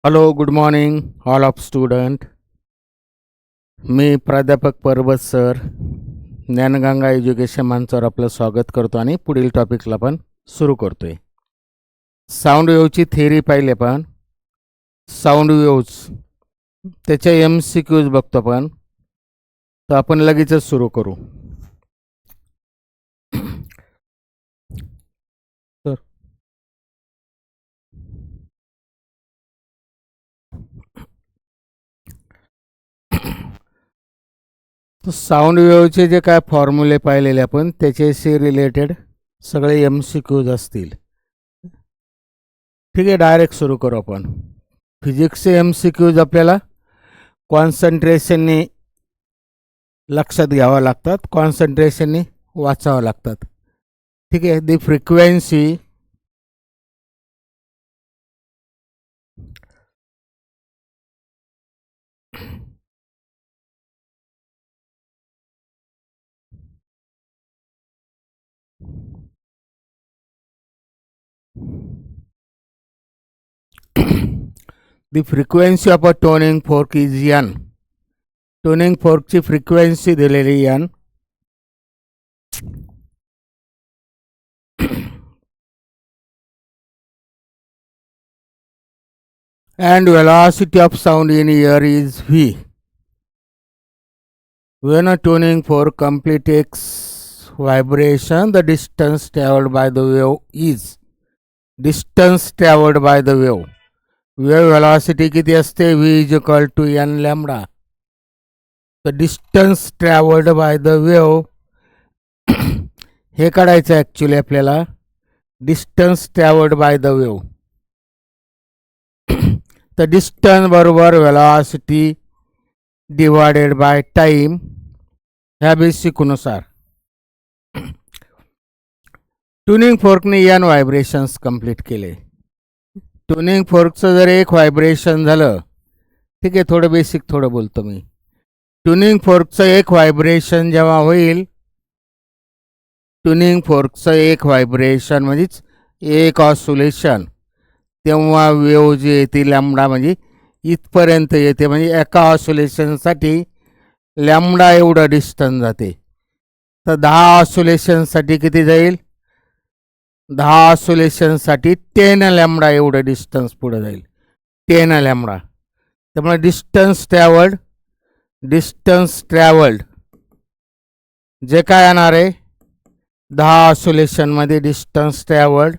Hello, good morning all of student. मी प्राध्यापक Parvat sir Dnyanganga education मंचावर आपलं स्वागत करतो आणि पुढील टॉपिकला पण सुरू करतोय. साऊंड वेव्हची थेअरी पाहिली आपण. साऊंड वेव्हज त्याच्या MCQs बघतो आपण. तर आपण लगेचच सुरू करू. साऊंड वेव्हचे जे काय फॉर्म्युले पाहिलेले आपण त्याच्याशी रिलेटेड सगळे MCQs असतील. ठीक आहे, डायरेक्ट सुरू करू आपण. फिजिक्सचे MCQs आपल्याला कॉन्सन्ट्रेशनने लक्षात घ्यावं लागतात, कॉन्सन्ट्रेशनने वाचावं लागतात. ठीक आहे. दी frequency the frequency of a tuning fork is n. Tuning fork ची फ्रिक्वेन्सी दिलेली n. And velocity of sound in ear is v. When a tuning fork completes vibration, the distance traveled by the wave is wave velocity किती असते? v is equal to n lambda. The distance traveled by the wave हे काढायचं actually आपल्याला. Distance travelled by the wave. तर distance बरोबर velocity divided by time ह्या बेसिकनुसार. Tuning फोर्कने n vibrations complete केले. Tuning फोर्कचं जर एक व्हायब्रेशन झालं, ठीक आहे, थोडं बेसिक थोडं बोलतो मी. ट्युनिंग फोर्कचं एक व्हायब्रेशन जेव्हा होईल, ट्युनिंग फोर्कचं एक व्हायब्रेशन म्हणजेच एक ऑसोलेशन, तेव्हा वेव जी येते लॅम्बडा म्हणजे इथपर्यंत येते. म्हणजे एका ऑसोलेशनसाठी लॅम्बडा एवढं डिस्टन्स जाते. तर 10 ऑसोलेशनसाठी किती जाईल? 10 ऑसोलेशनसाठी 10 लॅम्बडा एवढं डिस्टन्स पुढे जाईल. 10 लॅम्बडा. त्यामुळे डिस्टन्स ट्रॅव्हल्ड जे काय येणार आहे, 10 ऑसोलेशनमध्ये distance travelled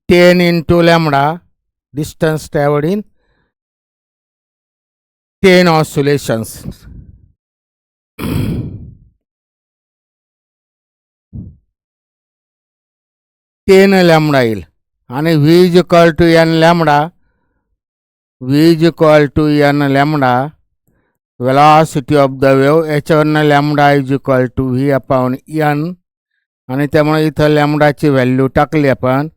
10 into lambda. Distance travelled in 10 oscillations. Ten lambda येईल. आणि v is equal to n lambda. v is equal to n lambda velocity of the wave. याच्यावरनं lambda is equal to v upon n. आणि त्यामुळे इथं लॅम्बडाची value टाकली आपण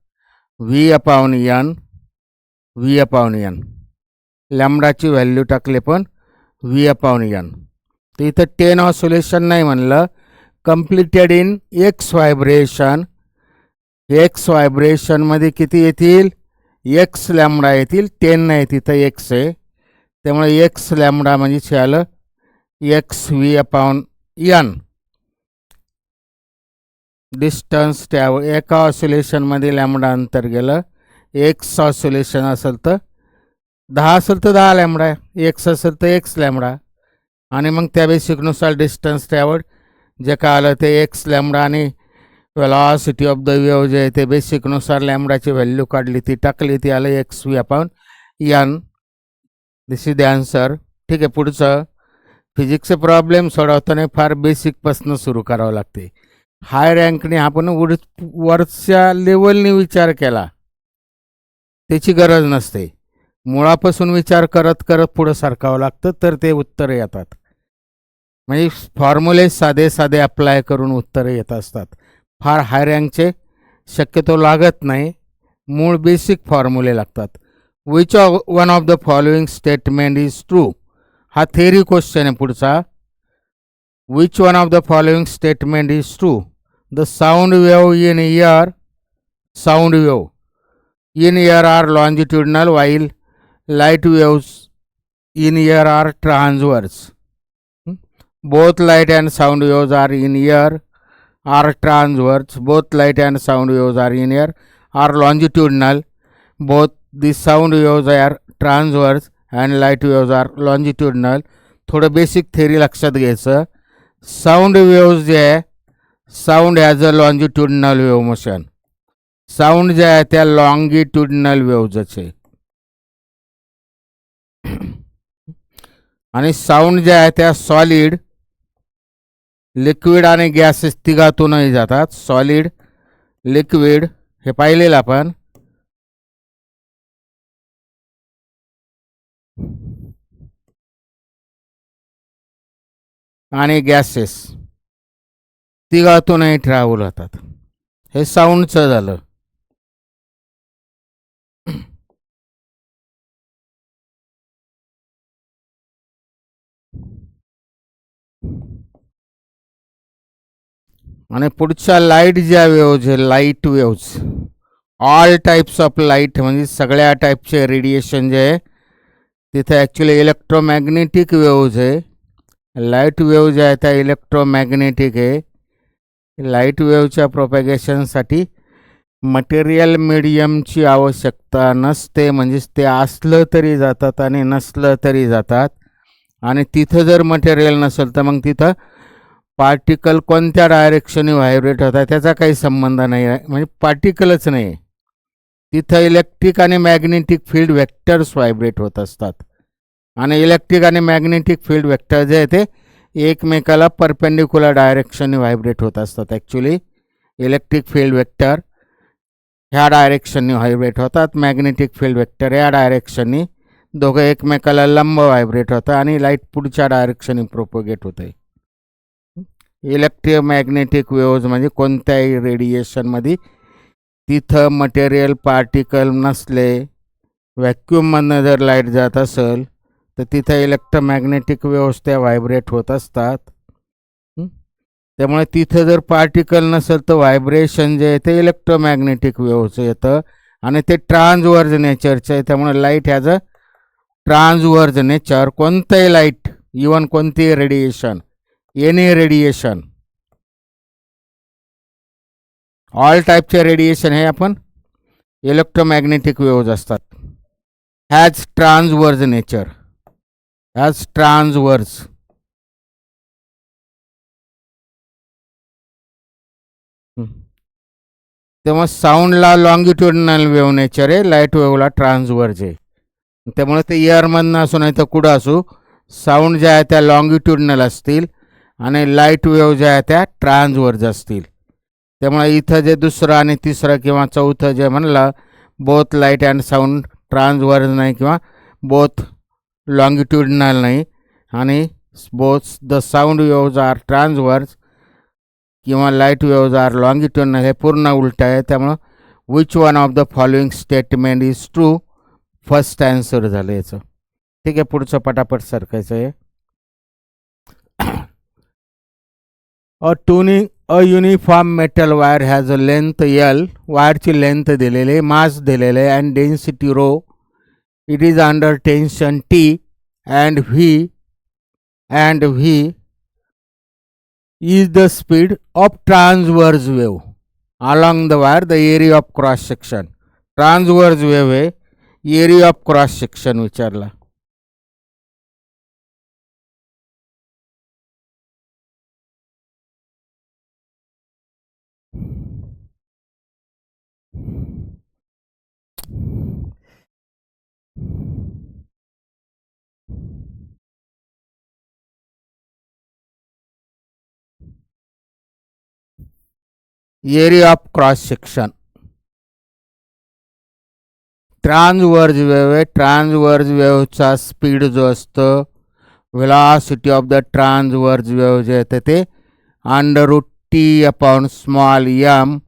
v upon n. लॅम्बडाची व्हॅल्यू टाकली पण v अपॉन n. तर इथं 10 ऑसोलेशन नाही म्हणलं, completed in x vibration. X व्हायब्रेशनमध्ये किती येतील? एक्स लॅम्बडा येतील. 10 नाही, तिथं एक्स आहे, त्यामुळे एक्स लॅम्बडा म्हणजे आलं x v upon n. Distance travel एका ऑसोलेशनमध्ये लॅम्बडा अंतर गेलं. एक्स ऑसोलेशन असेल तर 10 असेल तर 10 लॅम्बडा, एक्स असेल तर एक्स लॅम्बडा. आणि मग त्या बेसिकनुसार डिस्टन्स ट्रॅव्हल्ड जे काय आलं ते एक्स लॅम्बडा आणि वेलॉसिटी ऑफ द वेव्ह जे आहे ते बेसिकनुसार लॅम्बडाची व्हॅल्यू काढली, ती टाकली, ती आलं x v upon n. This is the answer. ठीक आहे. पुढचं फिजिक्सचे प्रॉब्लेम सोडवताना फार बेसिकपासून सुरू करावं लागते. हाय रँकने आपण वरच्या लेवलने विचार केला त्याची गरज नसते. मुळापासून विचार करत करत पुढं सरकावं लागतं, तर ते उत्तरं येतात. म्हणजे फॉर्म्युले साधे साधे अप्लाय करून उत्तरं येत असतात. फार हाय रँकचे शक्यतो लागत नाही, मूळ बेसिक फॉर्म्युले लागतात. Which one of the following statement is true. हा थेअरी क्वेश्चन आहे पुढचा. Which one of the following statement is true. The sound wave in air are longitudinal while light waves in air are transverse. Both light and sound waves are in air are transverse. Both light and sound waves are in air are longitudinal. Both the sound waves are transverse and light waves are longitudinal. थोडं basic theory लक्षात घ्यायचं. Sound waves जे आहे, sound as a longitudinal wave motion. Sound जे आहे त्या longitudinal वेव्हजच आहे. आणि साऊंड जे आहे त्या सॉलिड, लिक्विड आणि गॅसेस तिघातूनही जातात. सॉलिड, लिक्विड हे पाहिलेलं आपण. आणि गॅसेस तिघातूनही ट्रॅव्हल होतात. हे साऊंडचं झालं. आणि पुढच्या लाईट ज्या वेव्ज आहे, light waves, all types of light म्हणजे सगळ्या टाईपचे रेडिएशन जे आहे तिथे ॲक्च्युली इलेक्ट्रोमॅग्नेटिक वेव्ज आहे. लाईट वेव्ह जे आहे त्या इलेक्ट्रोमॅग्नेटिक आहे. लाईट वेव्हच्या प्रोपॅगेशनसाठी मटेरियल मीडियमची आवश्यकता नसते. म्हणजेच ते असलं तरी जातात आणि नसलं तरी जातात. आणि तिथं जर मटेरियल नसेल तर मग तिथं पार्टिकल कोणत्या डायरेक्शनने व्हायब्रेट होतात त्याचा काही संबंध नाही आहे. म्हणजे पार्टिकलच नाही, तिथं इलेक्ट्रिक आणि मॅग्नेटिक फील्ड वेक्टर्स व्हायब्रेट होत असतात. आणि इलेक्ट्रिक आणि मॅग्नेटिक फील्ड वेक्टर जे आहे ते एकमेकाला परपेंडिक्युलर डायरेक्शनने व्हायब्रेट होत असतात. ॲक्च्युली इलेक्ट्रिक फील्ड वेक्टर ह्या डायरेक्शनने व्हायब्रेट होतात, मॅग्नेटिक फील्ड वेक्टर या डायरेक्शनने. दोघं एकमेकाला लंब व्हायब्रेट होतं आणि लाईट पुढच्या डायरेक्शनने प्रोपोगेट होते. इलेक्ट्रोमॅग्नेटिक वेव्ज म्हणजे कोणत्याही रेडिएशनमध्ये तिथं मटेरियल पार्टिकल नसले, व्हॅक्यूममधनं जर लाईट जात असेल तर तिथं इलेक्ट्रोमॅग्नेटिक वेव्स त्या व्हायब्रेट होत असतात. त्यामुळे तिथं जर पार्टिकल नसेल तर व्हायब्रेशन जे आहे ते इलेक्ट्रोमॅग्नेटिक वेव्हचं येतं आणि ते ट्रान्सवर्ज नेचरचं आहे. त्यामुळे light has a transverse nature. कोणतंही लाईट, इवन कोणतेही रेडिएशन, एनी रेडिएशन, ऑल टाईपचे रेडिएशन हे आपण इलेक्ट्रोमॅग्नेटिक वेव्ज असतात. Has transverse nature, has transverse. तेव्हा साऊंडला लॉन्गिट्युडनल वेव्ह नेचर आहे, लाईट वेव्हला ट्रान्सवर्ज आहे. त्यामुळे ते इयरमधनं असो नाही तर कुठं असो, साऊंड ज्या आहे त्या लॉन्गिट्युडनल असतील आणि लाईट वेव्ह ज्या आहे त्या ट्रान्सवर्ज असतील. त्यामुळे इथं जे दुसरं आणि तिसरं किंवा चौथं जे म्हणलं, both light and sound transverse नाही किंवा बोथ लॉन्गिट्युडनल नाही, आणि both the sound waves are transverse किंवा लाईट वेव्ज आर लॉन्गिट्युडनल हे पूर्ण उलट आहे. त्यामुळं which one of the following statement is true, first answer झालं याचं. ठीक आहे, पुढचं पटापट सरकायचं आहे. A uniform metal wire has a length L, वायरची लेंथ दिलेली आहे, मास दिलेलं आहे and density rho. It is under tension T and V is the speed of transverse wave along the wire, the area of cross section. Transverse wave आहे, area of cross section विचारला. Area of cross section. Transverse wave आहे, transverse वेव्हचा speed जो असतो, velocity of the transverse wave जे येते ते √small m.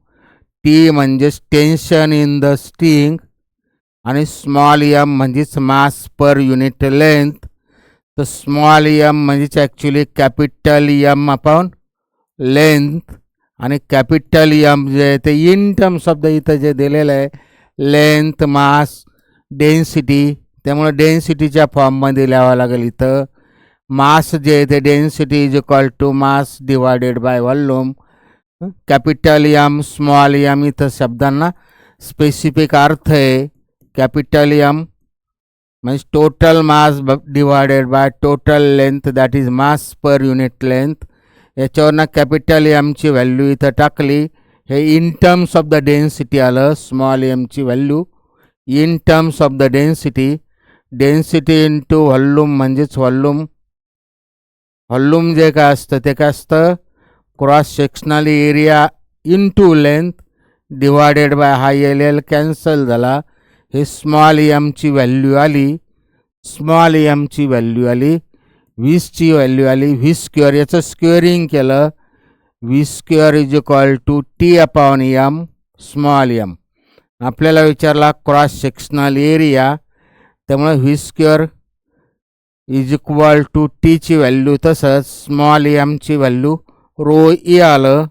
T म्हणजेच टेन्शन इन द स्ट्रिंग आणि स्मॉल m म्हणजेच मास पर युनिट लेंथ. तर स्मॉल m म्हणजेच ॲक्च्युली कॅपिटल M/, लेंथ, आणि कॅपिटल M जे आहे ते इन टर्म्स ऑफ द इथं जे दिलेलं आहे, लेंथ, मास, डेन्सिटी, त्यामुळे डेन्सिटीच्या फॉर्ममध्ये लिहावं लागेल. इथं मास जे आहे ते density is equal to mass divided by volume. Capital M small M इथं शब्दांना स्पेसिफिक अर्थ आहे. कॅपिटल एम म्हणजे total mass divided by total length, that is mass per unit length. याच्यावरनं कॅपिटल एमची व्हॅल्यू इथं टाकली. हे in terms of the density आलं. स्मॉल एमची value in terms of the density. Density into volume म्हणजेच volume. Volume जे काय असतं ते काय असतं, cross sectional area into length divided by हा एल एल कॅन्सल झाला. हे स्मॉल एमची व्हॅल्यू आली. स्मॉल एमची व्हॅल्यू आली 20ची व्हॅल्यू आली. व्ही स्क्वेअर याचं स्क्वेअरिंग केलं. V square is equal to T upon M small M. आपल्याला विचारला क्रॉस सेक्शनल एरिया, त्यामुळे V square is equal to टीची व्हॅल्यू तसंच स्मॉल एमची व्हॅल्यू रो ए आलं.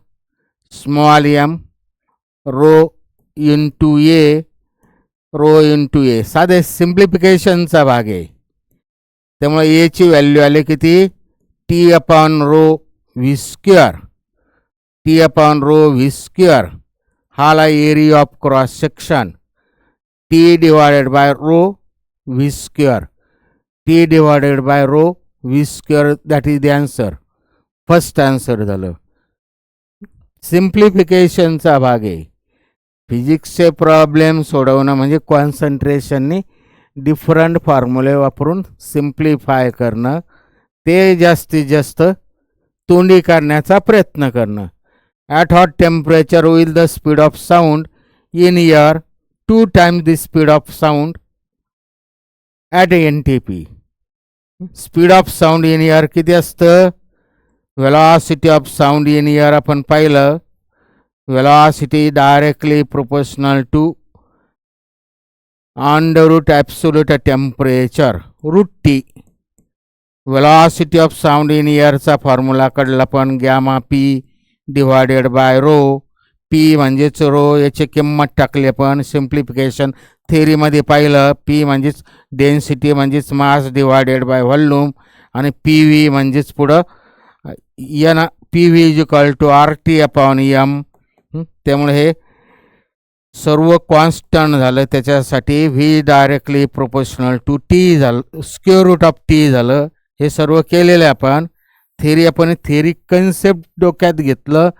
Small M rho into A, rho into A. साधे सिम्प्लिफिकेशनचा भाग आहे. त्यामुळे एची व्हॅल्यू आली किती, T upon rho V square. T upon rho V square हा आला area of cross section. T divided by rho V square. T divided by rho V square, that is the answer. First answer झालं. सिम्प्लिफिकेशनचा भाग आहे. फिजिक्सचे problem सोडवणं म्हणजे कॉन्सन्ट्रेशननी different फॉर्म्युले वापरून simplify करणं, ते जास्तीत जास्त तोंडी करण्याचा प्रयत्न करणं. At hot temperature will the speed of sound in air 2 times the speed of sound at NTP. Speed of sound in air किती असतं, velocity of sound in air आपण पाहिलं. velocity directly proportional to under root absolute temperature root T. velocity of sound in air चा formula काढला पण gamma P divided by rho. P म्हणजेच rho, याची किंमत टाकली आपण. सिम्प्लिफिकेशन थेअरीमध्ये पाहिलं. पी म्हणजेच डेन्सिटी म्हणजेच मास डिवायडेड बाय व्हॉल्यूम, आणि पी व्ही म्हणजेच पुढं N P V is equal to R T upon M. त्यामुळे हे सर्व कॉन्स्टंट झालं. त्याच्यासाठी V directly proportional to T झालं, स्क्वेअर रूट ऑफ टी झालं. हे सर्व केलेलं आहे आपण. थेरी आपण थेरी कन्सेप्ट डोक्यात घेतलं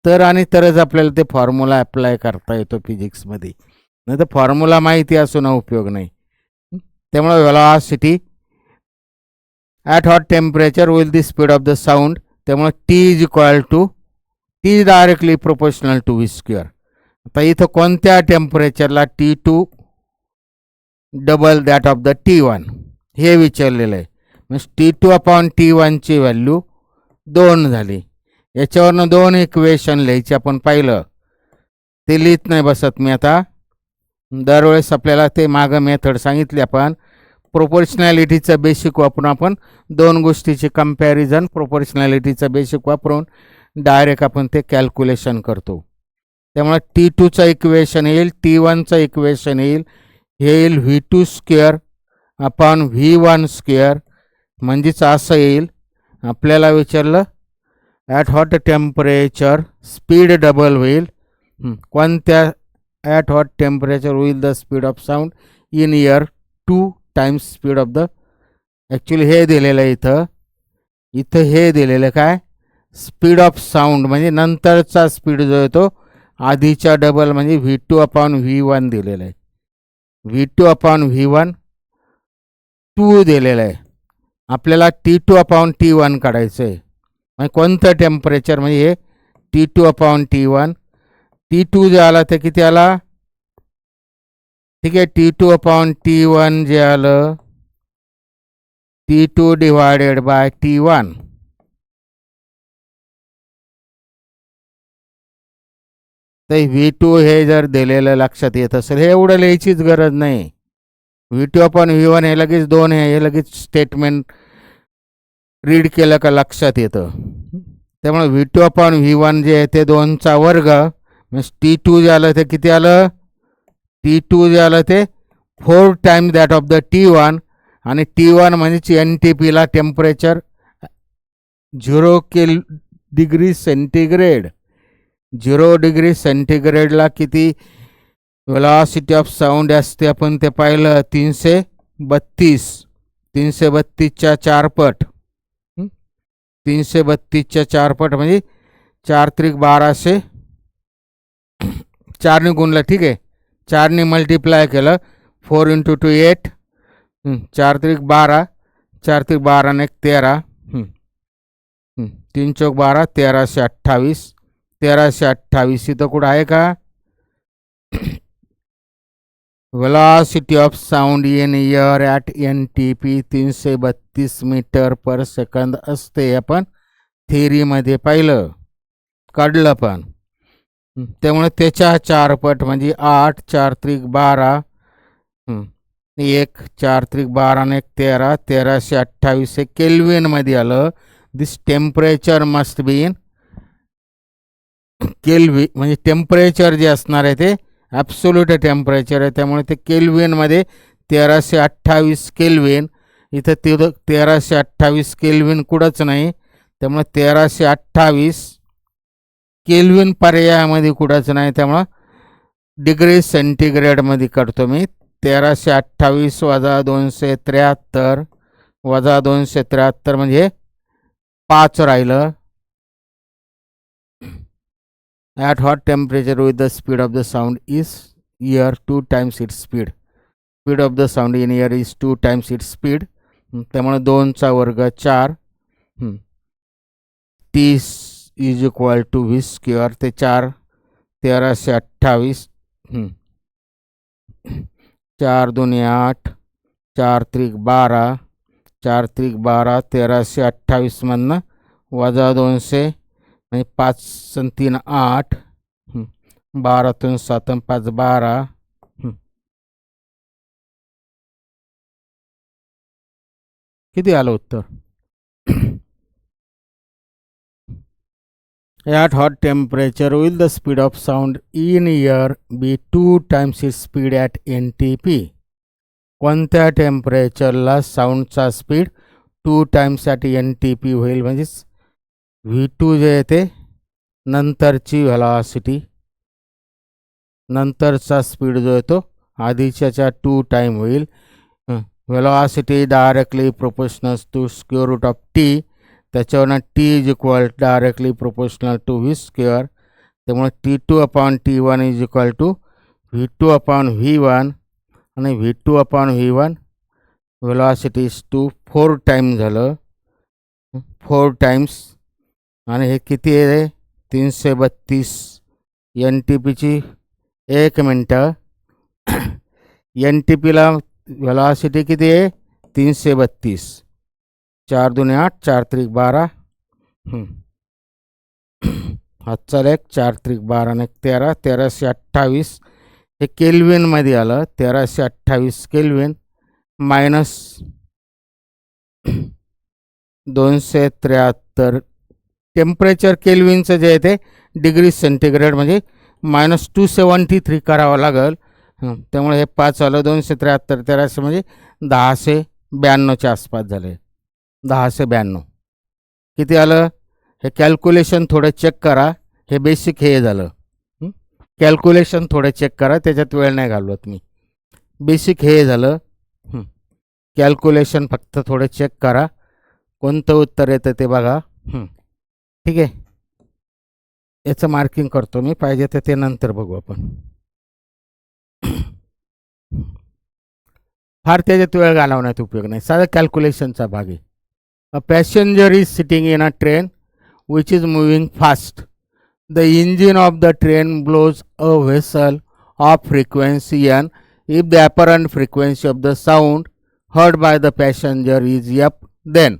तर आणि तरच आपल्याला ते फॉर्म्युला अप्लाय करता येतो फिजिक्समध्ये. नाही तर फॉर्म्युला माहिती असून उपयोग नाही. त्यामुळे velocity at hot temperature will the speed of the sound. त्यामुळे T is equal to T directly proportional to V square. आता इथं कोणत्या टेम्परेचरला T2 double that of the T1 हे विचारलेलं आहे. म्हणजे T2 अपॉन T1ची व्हॅल्यू 2 झाली. याच्यावरनं 2 इक्वेशन लिहायचे आपण पाहिलं. ते लिहित नाही बसत मी आता. दरवेळेस आपल्याला ते मागं मेथड सांगितली आपण. प्रोपोर्शनॅलिटीचं बेसिक वापरून आपण 2 गोष्टीची कंपॅरिझन प्रोपोर्शनॅलिटीचं बेसिक वापरून डायरेक्ट आपण ते कॅल्क्युलेशन करतो. त्यामुळे T2चं इक्वेशन येईल, T1चं इक्वेशन येईल. हे येईल V2 square upon V1 square. म्हणजेच असं येईल. आपल्याला विचारलं at hot temperature speed double होईल. कोणत्या ॲट हॉट टेम्परेचर होईल the speed of sound in air 2 times speed of the. Actually हे दिलेलं आहे इथं. इथं हे दिलेलं काय, स्पीड ऑफ साऊंड म्हणजे नंतरचा स्पीड जो येतो आधीच्या डबल म्हणजे V2 अपॉन V1 दिलेलं आहे. V2 अपॉन V1 2 दिलेलं आहे. आपल्याला T2 अपॉन T1 काढायचं आहे. म्हणजे कोणतं टेम्परेचर म्हणजे हे T2 अपॉन T1. T2 जे आला ते किती आला, ठीक आहे. T2 अपॉन T1 जे आलं T2 डिवायडेड बाय T1. तर V2 हे जर दिलेलं लक्षात येत असेल, हे एवढं लिहायचीच गरज नाही. V2 अपॉन V1 हे लगेच 2 आहे. हे लगेच स्टेटमेंट रीड केलं का लक्षात येतं. त्यामुळे V2 अपॉन V1 जे आहे ते 2चा वर्ग. म्हणजे T2 जे आलं ते किती आलं, T2 जे आलं ते 4 times that of the T1 आणि T1 म्हणजे NTPला टेम्परेचर 0 डिग्री सेंटीग्रेड. 0 डिग्री सेंटीग्रेडला किती वेलॉसिटी ऑफ साऊंड असते आपण ते पाहिलं. 332. 332च्या 4 पट. 332च्या 4 पट म्हणजे 4 त्रिक 1200. 4ने गुणलं, ठीक आहे. 4ने मल्टिप्लाय केलं. 4 × 2 8. 4 त्रिक 12. 4 त्रिक 12 ने 13. 3 चौक 12. 1328. 1328 इथं कुठं आहे का? Velocity of sound in air at NTP 332 metre per second असते. आपण थेरीमध्ये पाहिलं, काढलं पण. त्यामुळे त्याच्या 4 पट म्हणजे 8. 4 त्रिक 12. 1. 4 त्रिक 12 ने 13. 1328 हे केल्विनमध्ये आलं. This temperature must be in kelvin. म्हणजे टेम्परेचर जे असणार आहे ते ॲब्सोल्यूट टेम्परेचर आहे, त्यामुळे ते केल्विनमध्ये 1328 केल्विन. इथं 1328 केल्विन कुठंच नाही, त्यामुळे 1328 केल्विन पर्यायामध्ये कुठंच नाही, त्यामुळं डिग्री सेंटीग्रेडमध्ये करतो मी. 1328 वजा 273 वजा 273 म्हणजे 5 राहिलं. At hot temperature with the speed of the sound is ear 2 times its speed. Speed of the sound in ear is 2 times its speed. त्यामुळे 2चा वर्ग 4. T is equal to v square. ते 4. 1328. 4 दुने 8. 4 त्रिक 12. 4 त्रिक 12. 1328 मधनं वजा 200 म्हणजे 5 × 3 8. 12 × 7 × 5 12. किती आलं उत्तर? At hot temperature will the speed of sound in ear be 2 times its speed at NTP. कोणत्या टेम्परेचरला साऊंडचा स्पीड 2 टाइम्स ॲट NTP होईल? म्हणजेच V2 जे आहे ते नंतरची व्हेलॉसिटी, नंतरचा स्पीड जो आहे तो आधीच्याच्या 2 टाइम होईल. Velocity directly proportional to square root of T. त्याच्यावरनं T is equal directly proportional to V square. त्यामुळे T2/T1 is equal to V2/V1 आणि V2/V1 velocity is to 4 time झालं. 4 टाइम्स. आणि हे किती आहे? 332 NTPची. 1 मिनटं. NTPला व्हेलॉसिटी किती आहे? 332. 4 दुने 8. 4 त्रिक 12. हातचा लेख. 4 त्रिक 12 ने 13. 1328 हे केल्विनमध्ये आलं. 1328 केल्विन मायनस 273. टेम्परेचर केल्विनचं जे आहे ते डिग्री सेंटीग्रेड म्हणजे -273 करावं लागेल. त्यामुळे हे 5 आलं. 273 1300 म्हणजे 1092च्या आसपास झाले. 1092 किती आलं? हे कॅल्क्युलेशन थोडं चेक करा. हे बेसिक हे झालं. कॅल्क्युलेशन थोडं चेक करा, त्याच्यात वेळ नाही घालवत मी. बेसिक हे झालं. कॅल्क्युलेशन फक्त थोडं चेक करा, कोणतं उत्तर येतं ते बघा. ठीक आहे, याचं मार्किंग करतो मी, पाहिजे तर ते नंतर बघू आपण. फार त्याच्यात वेळ घालवण्यात उपयोग नाही, साधा कॅल्क्युलेशनचा भाग आहे. A passenger is sitting in a train which is moving fast. The engine of the train blows a whistle of frequency n if the apparent frequency of the sound heard by the passenger is f. Then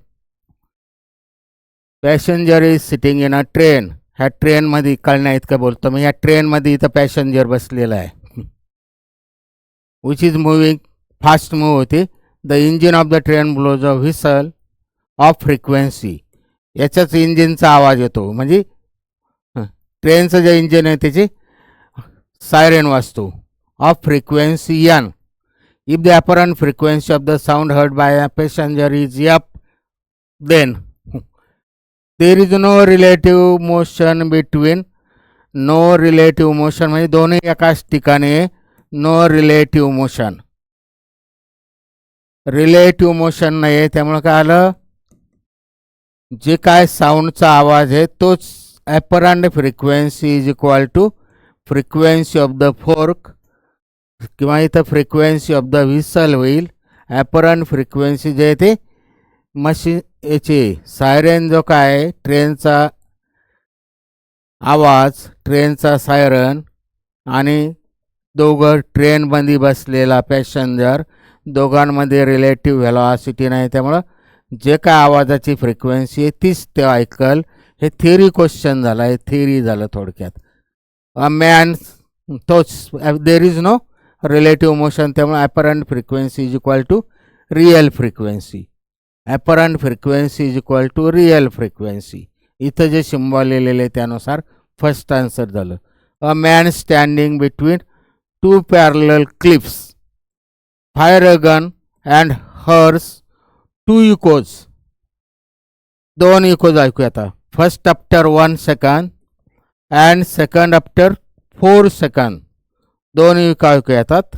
passenger is sitting in a train. ह्या ट्रेनमध्ये कळण्या इतकं बोलतो मी. ह्या ट्रेनमध्ये इथं passenger बसलेला आहे. which is moving fast move होते. The engine of the train blows a whistle of frequency. याच्याच इंजिनचा आवाज येतो, म्हणजे ट्रेनचं जे इंजिन आहे त्याची सायरेन वाजतो. Of frequency N. If the apparent frequency of the sound heard by a passenger is f, then there is no relative motion between. No relative motion म्हणजे दोन्ही एकाच ठिकाणी no relative motion. Relative motion नाही आहे, त्यामुळे काय आलं, जे काय साऊंडचा आवाज आहे तोच apparent frequency is equal to frequency of the fork किंवा इथं फ्रिक्वेन्सी ऑफ द व्हिसल होईल. ॲपरंट फ्रिक्वेन्सी जे आहे ते मशीन याची सायरेन जो काय आहे ट्रेनचा आवाज, ट्रेनचा सायरन आणि दोघं ट्रेनमध्ये बसलेला पॅसेंजर दोघांमध्ये रिलेटिव्ह व्हेलॉसिटी नाही, त्यामुळं जे काय आवाजाची फ्रिक्वेन्सी आहे तीच ते ऐकल. हे थिअरी क्वेश्चन झालं, हे थिअरी झालं थोडक्यात. मॅन तोच there is no relative motion, त्यामुळे apparent frequency is equal to real frequency. Apparent frequency is equal to real frequency. इथं जे सिम्बॉल लिहिलेले त्यानुसार फर्स्ट आन्सर झालं. A man standing between two parallel clips fire a gun and hears two echoes. दोन echoes ऐकूया आता. First after 1 second and second after 4 second. दोन echo ऐकू येतात.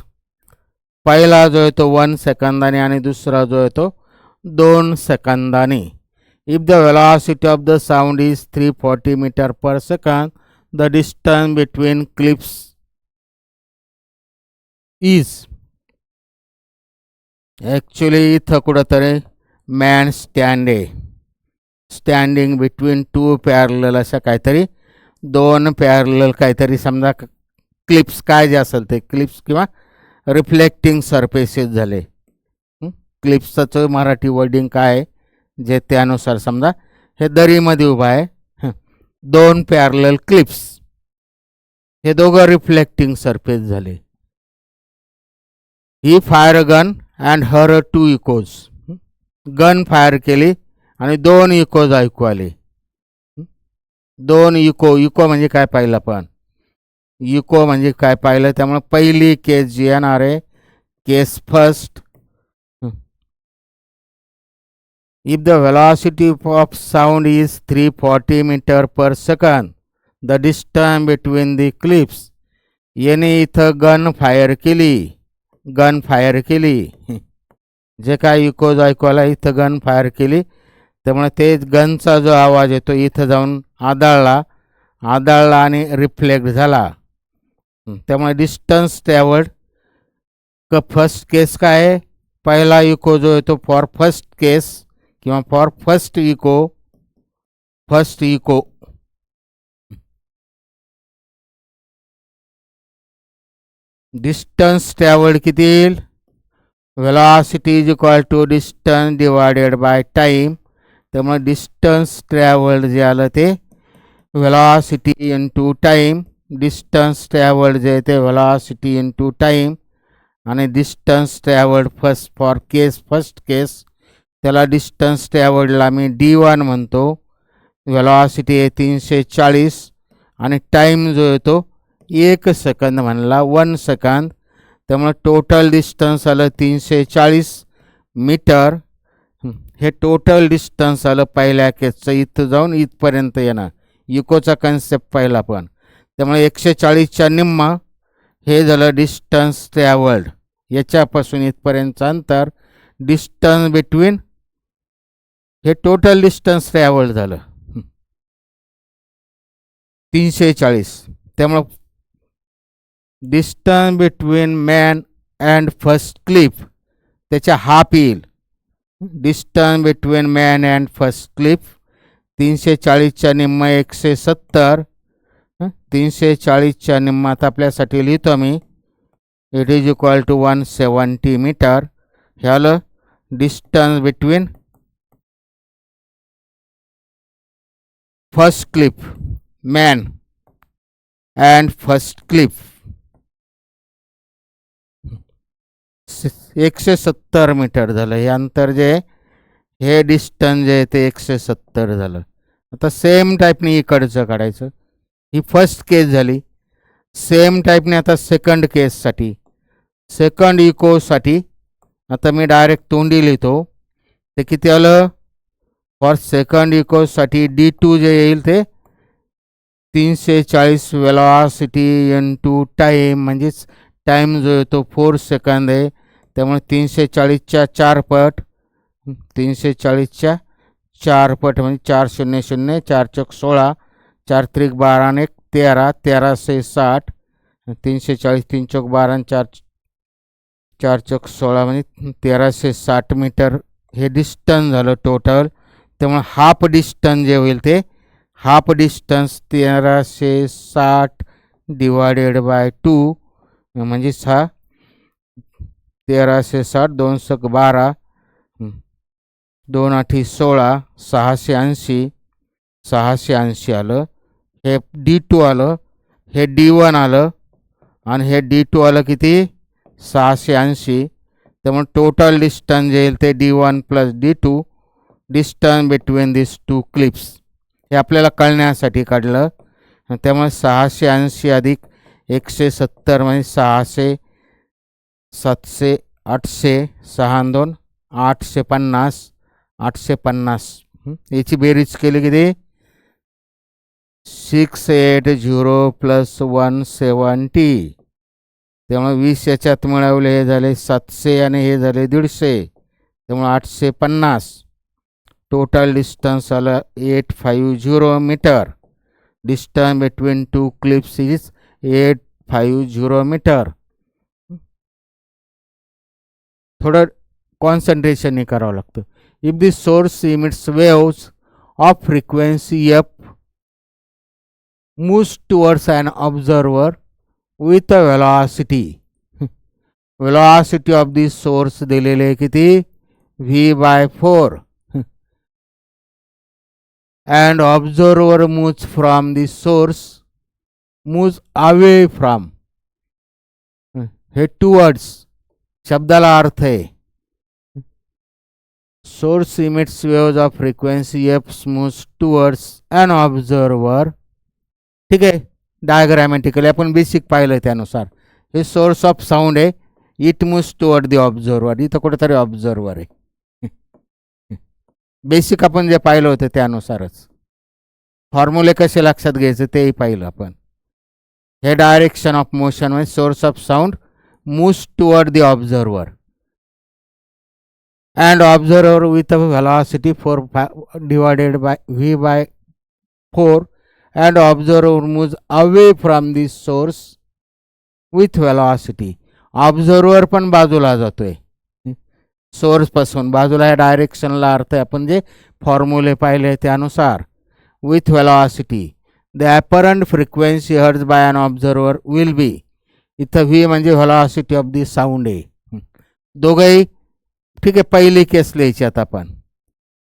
पहिला जो आहे तो 1 सेकंदाने आणि दुसरा जो आहे तो 2 सेकंदाने. If the velocity of the sound is 340 meter per second, the distance between clips is. Actually इथं कुठंतरी man standing between two parallel अशा काहीतरी दोन पॅरलल काहीतरी समजा क्लिप्स काय जे असेल ते क्लिप्स किंवा रिफ्लेक्टिंग सरफेसेस झाले. क्लिप्सचं मराठी वर्डिंग काय आहे जे त्यानुसार समजा हे दरीमध्ये उभा आहे, दोन पॅरलल क्लिप्स, हे दोघं रिफ्लेक्टिंग सरफेस झाले. He fire gun and hear two echoes. Gun fire केली आणि दोन इकोज ऐकू आले. दोन इको म्हणजे काय पाहिलं आपण, इको म्हणजे काय पाहिलं, त्यामुळे पहिली केस जी येणार आहे केस first. If the velocity of sound is 340 meter per second, the distance between the clips. याने इथं गन फायर केली, जे काय इकोज ऐकवायला इथं गन फायर केली, त्यामुळे ते गनचा जो आवाज येतो इथं जाऊन आदळला आणि रिफ्लेक्ट झाला. त्यामुळे डिस्टन्स ट्रॅव्हल्ड फर्स्ट केस काय आहे, पहिला इको जो येतो फॉर फर्स्ट केस किंवा for first echo distance travelled किती येईल, velocity is equal to distance divided by time. त्यामुळे डिस्टन्स ट्रॅव्हल्ड जे आलं ते velocity into time. Distance travelled जे ते व्हेलॉसिटी इंटू टाईम आणि डिस्टन्स ट्रॅव्हल्ड फर्स्ट केस त्याला डिस्टन्स ट्रॅव्हल्डला मी D1 म्हणतो. व्हेलॉसिटी आहे 340 आणि टाईम जो आहे तो 1 सेकंद म्हणला, 1 सेकंद. त्यामुळे टोटल डिस्टन्स आलं 340 मीटर. हे टोटल डिस्टन्स आलं पहिल्या केसचं, इथं जाऊन इथपर्यंत येणं, इकोचा कन्सेप्ट पाहिला पण. त्यामुळे 140च्या निम्मा हे झालं डिस्टन्स ट्रॅव्हल्ड. याच्यापासून इथपर्यंतचं अंतर डिस्टन्स बिटवीन, हे टोटल डिस्टन्स ट्रॅव्हल्ड झालं 340. त्यामुळं distance between man and first clip त्याच्या हाफ येईल. Distance between man and first clip 340च्या निम्मा 170. 340च्या निम्मात आपल्यासाठी लिहितो मी, it is equal to 170 metre. हे आलं distance between first clip man and first clip 170 metre झालं. हे अंतर जे हे डिस्टन्स जे आहे ते 170 झालं. आता सेम टाईपने इकडचं काढायचं. ही फर्स्ट केस झाली. सेम टाईपने आता सेकंड केससाठी सेकंड इकोसाठी आता मी डायरेक्ट तोंडी लिहितो. ते किती आलं? फॉर सेकंड इकोसाठी D2 जे येईल ते 340 वेलॉसिटी इनटू टाईम, म्हणजेच टाईम जो येतो 4 सेकंद आहे, त्यामुळे 340च्या 4 पट, 340च्या 4 पट म्हणजे 4 0 0, 4 चौक 16, 4 त्रिक 12 आणि 13, 1360, 340 3 चौक 12 4 4 चौक 16 म्हणजे 1360 मीटर हे डिस्टन्स झालं टोटल. त्यामुळे हाफ डिस्टन्स जे होईल ते हाफ डिस्टन्स 1360 डिवायडेड बाय 2, म्हणजेच हा 1360 2 सक 12 2 8 16 680 680 आलं. हे D2 आलं, हे D1 आलं आणि हे D2 आलं किती? 680. त्यामुळे टोटल डिस्टन्स येईल ते D1 plus D2, distance between this two clips. हे आपल्याला कळण्यासाठी काढलं. त्यामुळे 680 अधिक 170 म्हणजे 600 700 800 6 2 850 850. याची बेरीज केली किती? 680 प्लस 170. त्यामुळे 20 याच्यात मिळवले हे झाले 700 आणि हे झाले 150, त्यामुळे 850. टोटल डिस्टन्स आलं 850 metre. Distance between two clips is 850 metre. थोडं कॉन्सन्ट्रेशनने करावं लागतं. If the source emits waves of frequency F moves towards an observer with a velocity. velocity of the source दिलेले किती? v/4 and observer moves from the source, moves away from. हे towards शब्दाला अर्थ आहे. source emits waves of frequency f moves towards an observer. ठीक आहे, diagrammatically आपण basic पाहिलं त्यानुसार. हे सोर्स ऑफ साऊंड आहे, it moves toward the observer. इथं कुठेतरी ऑब्झर्वर आहे. बेसिक आपण जे पाहिलं होतं त्यानुसारच. फॉर्म्युले कसे लक्षात घ्यायचे तेही पाहिलं आपण. हे डायरेक्शन ऑफ मोशन म्हणजे source of sound moves toward the observer and observer with a velocity 4 divided by v/4 and observer moves away from the source with velocity. Observer पण बाजूला जातोय सोर्स पासून बाजूला. या डायरेक्शनला अर्थ आहे आपण जे फॉर्म्युले पाहिले त्यानुसार. With velocity the apparent frequency hertz by an observer will be. इथं व्ही म्हणजे व्हेलॉसिटी ऑफ दी साऊंड आहे. दोघंही ठीक आहे. पहिली केस लिहायची आता आपण.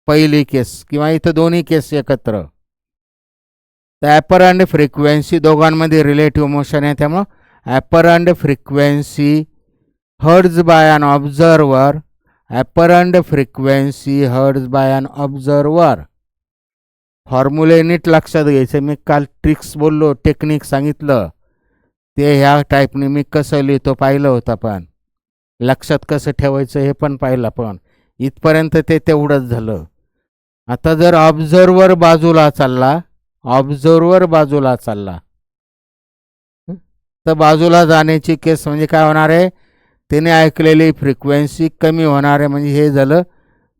पहिली केस किंवा इथं दोन्ही केस एकत्र. ॲपरंट फ्रिक्वेन्सी दोघांमध्ये रिलेटिव्ह मोशन आहे, त्यामुळं apparent frequency hertz by an observer. Apparent frequency hertz by an observer. फॉर्म्युले नीट लक्षात घ्यायचं. मी काल ट्रिक्स बोललो, टेक्निक सांगितलं ते ह्या टाईपने मी कसं लिहितो पाहिलं होतं. पण लक्षात कसं ठेवायचं हे पण पाहिलं. पण इथपर्यंत ते तेवढंच झालं. आता जर ऑब्झर्वर बाजूला चालला, ऑब्झर्वर बाजूला चालला तर बाजूला जाण्याची केस म्हणजे काय होणार आहे? त्याने ऐकलेली फ्रिक्वेन्सी कमी होणार आहे, म्हणजे हे झालं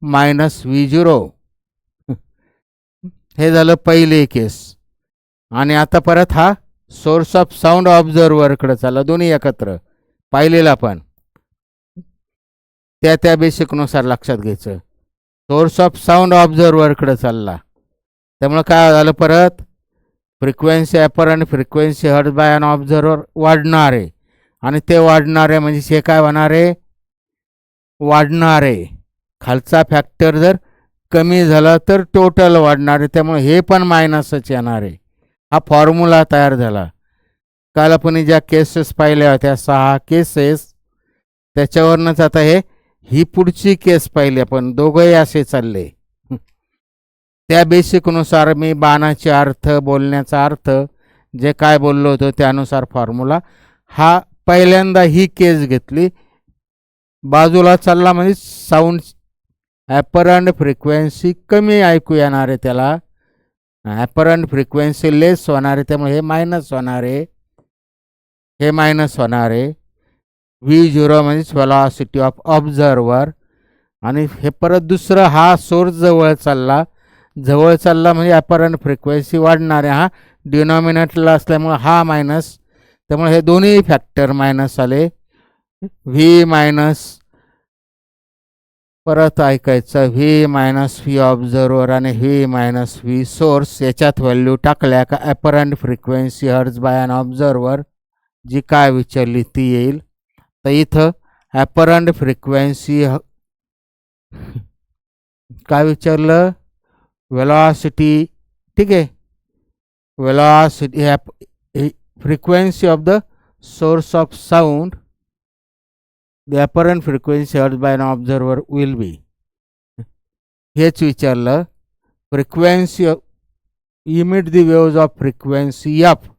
-v0. हे झालं पहिली केस. आणि आता परत हा सोर्स ऑफ साऊंड ऑब्झर्वरकडे चालला, दोन्ही एकत्र पाहिलेला. पण त्या बेसिकनुसार लक्षात घ्यायचं. सोर्स ऑफ साऊंड ऑब्झर्वरकडे चालला, त्यामुळे काय झालं? परत frequency apparent frequency hertz by an observer वाढणार आहे. आणि ते वाढणार आहे म्हणजे हे काय होणार आहे? वाढणार आहे. खालचा फॅक्टर जर कमी झाला तर टोटल वाढणार आहे, त्यामुळे हे पण मायनसच येणार आहे. हा फॉर्म्युला तयार झाला. काल आपण ज्या केसेस पाहिल्या होत्या 6 केसेस, त्याच्यावरनंच आता ही पुढची केस पाहिली आपण. दोघंही असे चालले. त्या बेसिकनुसार मी बाणाचे अर्थ, बोलण्याचा अर्थ जे काय बोललो होतो त्यानुसार फॉर्म्युला. हा पहिल्यांदा ही केस घेतली, बाजूला चालला म्हणजे साऊंड ॲपरंट फ्रिक्वेन्सी कमी ऐकू येणार आहे, त्याला ॲपरंट फ्रिक्वेन्सी लेस होणार आहे, त्यामुळे हे मायनस होणार आहे, हे मायनस होणार आहे. V0 म्हणजे व्हेलॉसिटी ऑफ ऑब्झर्वर. आणि हे परत दुसरं, हा सोर्स जवळ चालला म्हणजे ॲपरंट फ्रिक्वेन्सी वाढणार आहे. हा डिनॉमिनेटरला असल्यामुळे हा मायनस, त्यामुळे हे दोन्ही फॅक्टर मायनस आले. व्ही मायनस, परत ऐकायचं, व्ही मायनस व्ही ऑब्झर्वर आणि व्ही मायनस व्ही सोर्स, याच्यात व्हॅल्यू टाकल्या का apparent frequency hertz by an observer जी काय विचारली ती येईल. तर इथं ॲपरंट फ्रिक्वेन्सी काय विचारलं, वेलॉसिटी, ठीक आहे, velocity frequency of the source of sound, the apparent frequency hertz by an observer will be, हेच विचारलं. Frequency emit the waves of frequency F,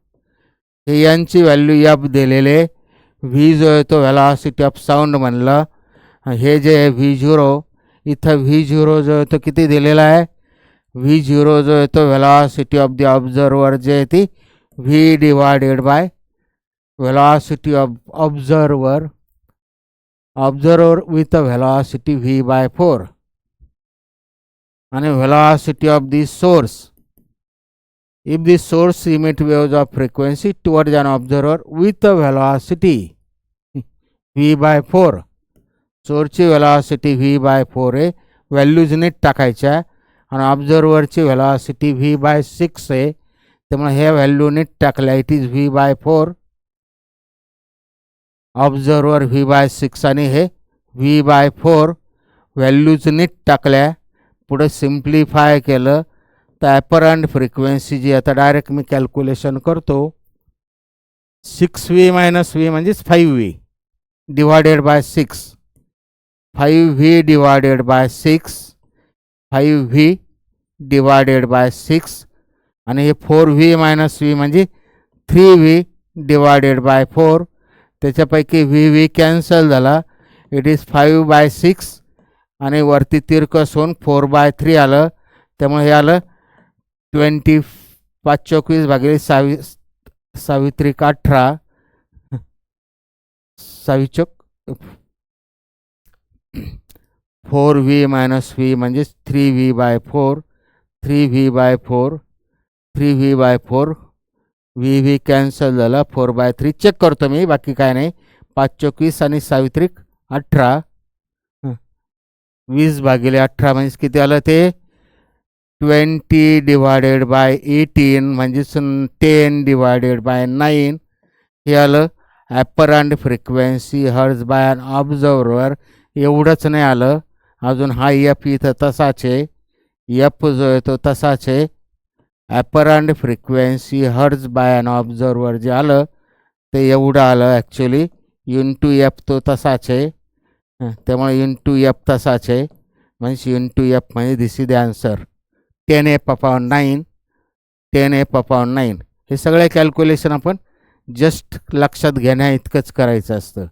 हे यांची व्हॅल्यू एफ दिलेले. व्ही जो आहे तो व्हेलॉसिटी ऑफ साऊंड म्हणलं. हे जे आहे V0, इथं V0 जो आहे तो किती दिलेला आहे, V0 जो आहे तो व्हेलॉसिटी ऑफ द ऑब्झर्वर जे आहे ती V divided by velocity of observer with velocity V/4 आणि velocity of the source if the source emit waves of frequency towards an observer with a velocity V/4, सोर्सची velocity V/4 आहे, values नीट टाकायच्या, आणि ऑब्झर्वरची velocity V/6 आहे, त्यामुळे हे value नीट टाकल्या, it is V/4, observer V/6 आणि हे V/4, व्हॅल्यूज नीट टाकल्या, पुढे सिम्प्लिफाय केलं तर ॲपरंट फ्रिक्वेन्सी जी आता डायरेक्ट मी कॅल्क्युलेशन करतो, 6V मायनस V म्हणजेच 5V divided by 6, 5V divided by 6, 5V divided by 6, आणि हे 4V मायनस V म्हणजे 3V डिवायडेड बाय 4, त्याच्यापैकी V कॅन्सल झाला, इट इज 5/6 आणि वरती तिरकस होऊन 4/3 आलं, त्यामुळे हे आलं 20, 5 भागिले 6 18, 6 4V मायनस V म्हणजे 3V/4, 3V/4, 3V/4, V cancel झाला, 4/3 चेक करतो मी, बाकी काय नाही. 5 आणि 6 18, 20 भागिले 18 म्हणजे किती आलं ते 20 डिवायडेड बाय 18 म्हणजेच 10 डिवायडेड बाय 9, हे आलं apparent frequency hertz by an observer. एवढंच नाही आलं, अजून हा एफ इथं तसाच आहे, एफ जो आहे तो तसाच आहे. Apparent frequency hertz by an observer जे आलं ते एवढं आलं, ॲक्च्युली इंटू एफ तो तसाच आहे, त्यामुळे इंटू एफ तसाच आहे, म्हणजे इंटू एफ म्हणजे दिस is the answer 10f/9, 10f/9. हे सगळे कॅल्क्युलेशन आपण जस्ट लक्षात घेण्या इतकंच करायचं असतं.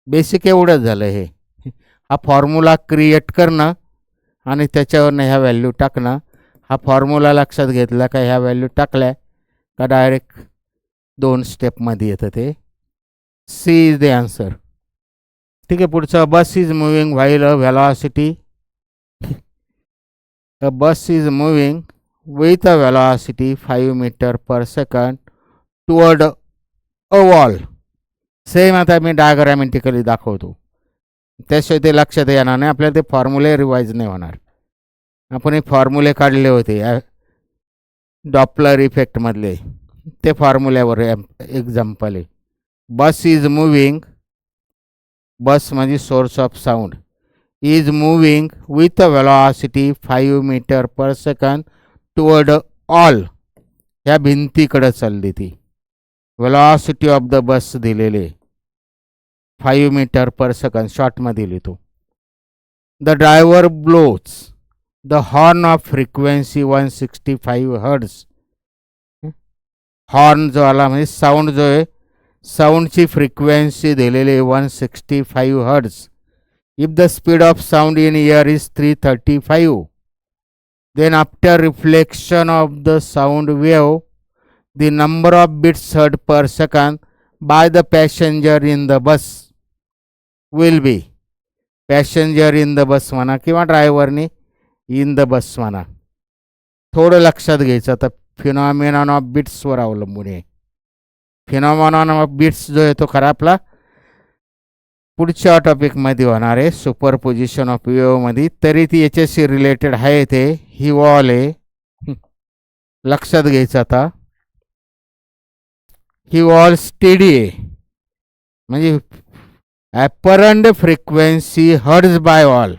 बेसिक एवढंच झालं. हे हा फॉर्म्युला क्रिएट करणं आणि त्याच्यावरनं ह्या व्हॅल्यू टाकणं. हा फॉर्म्युला लक्षात घेतला का ह्या व्हॅल्यू टाकल्या का डायरेक्ट 2 स्टेपमध्ये येतं ते. C is the answer. ठीक आहे. पुढचं, bus is moving while a velocity. A bus is moving with a velocity 5 meter per second toward a wall. Same आता मी डायग्रामॅटिकली दाखवतो, त्याशिवाय ते लक्षात येणार नाही आपल्याला. ते फॉर्म्युले रिवाईज नाही होणार. आपण हे फॉर्म्युले काढले होते डॉपलर इफेक्टमधले, ते फॉर्म्युल्यावर एक्झाम्पल आहे. बस इज मुव्हिंग, बस म्हणजे source of sound, is moving with a velocity 5 meter per second toward all. ह्या भिंतीकडे चालली ती. velocity of the bus दिलेले 5 meter per second, शॉर्टमध्ये लिहितो. The driver blows the horn of frequency 165 hertz. Horn जो आला म्हणजे साऊंड जो आहे साऊंडची फ्रिक्वेन्सी दिलेली 165 hertz. If the speed of sound in year is 335, then after reflection of the sound wave, the number of bits heard per second by the passenger in the bus will be. Passenger in the bus म्हणा किंवा ड्रायव्हरनी in the bus म्हणा. थोडं लक्षात घ्यायचं. आता phenomenon of बिट्सवर अवलंबून आहे. Phenomenon of bits जो आहे तो खरा आपला पुढच्या टॉपिकमध्ये होणार आहे, सुपरपोजिशन ऑफ वेव्हमध्ये. तरी ती याच्याशी रिलेटेड आहे. ते ही वॉल आहे, लक्षात घ्यायचं. आता ही वॉल स्टेडी आहे, म्हणजे apparent frequency hertz by all.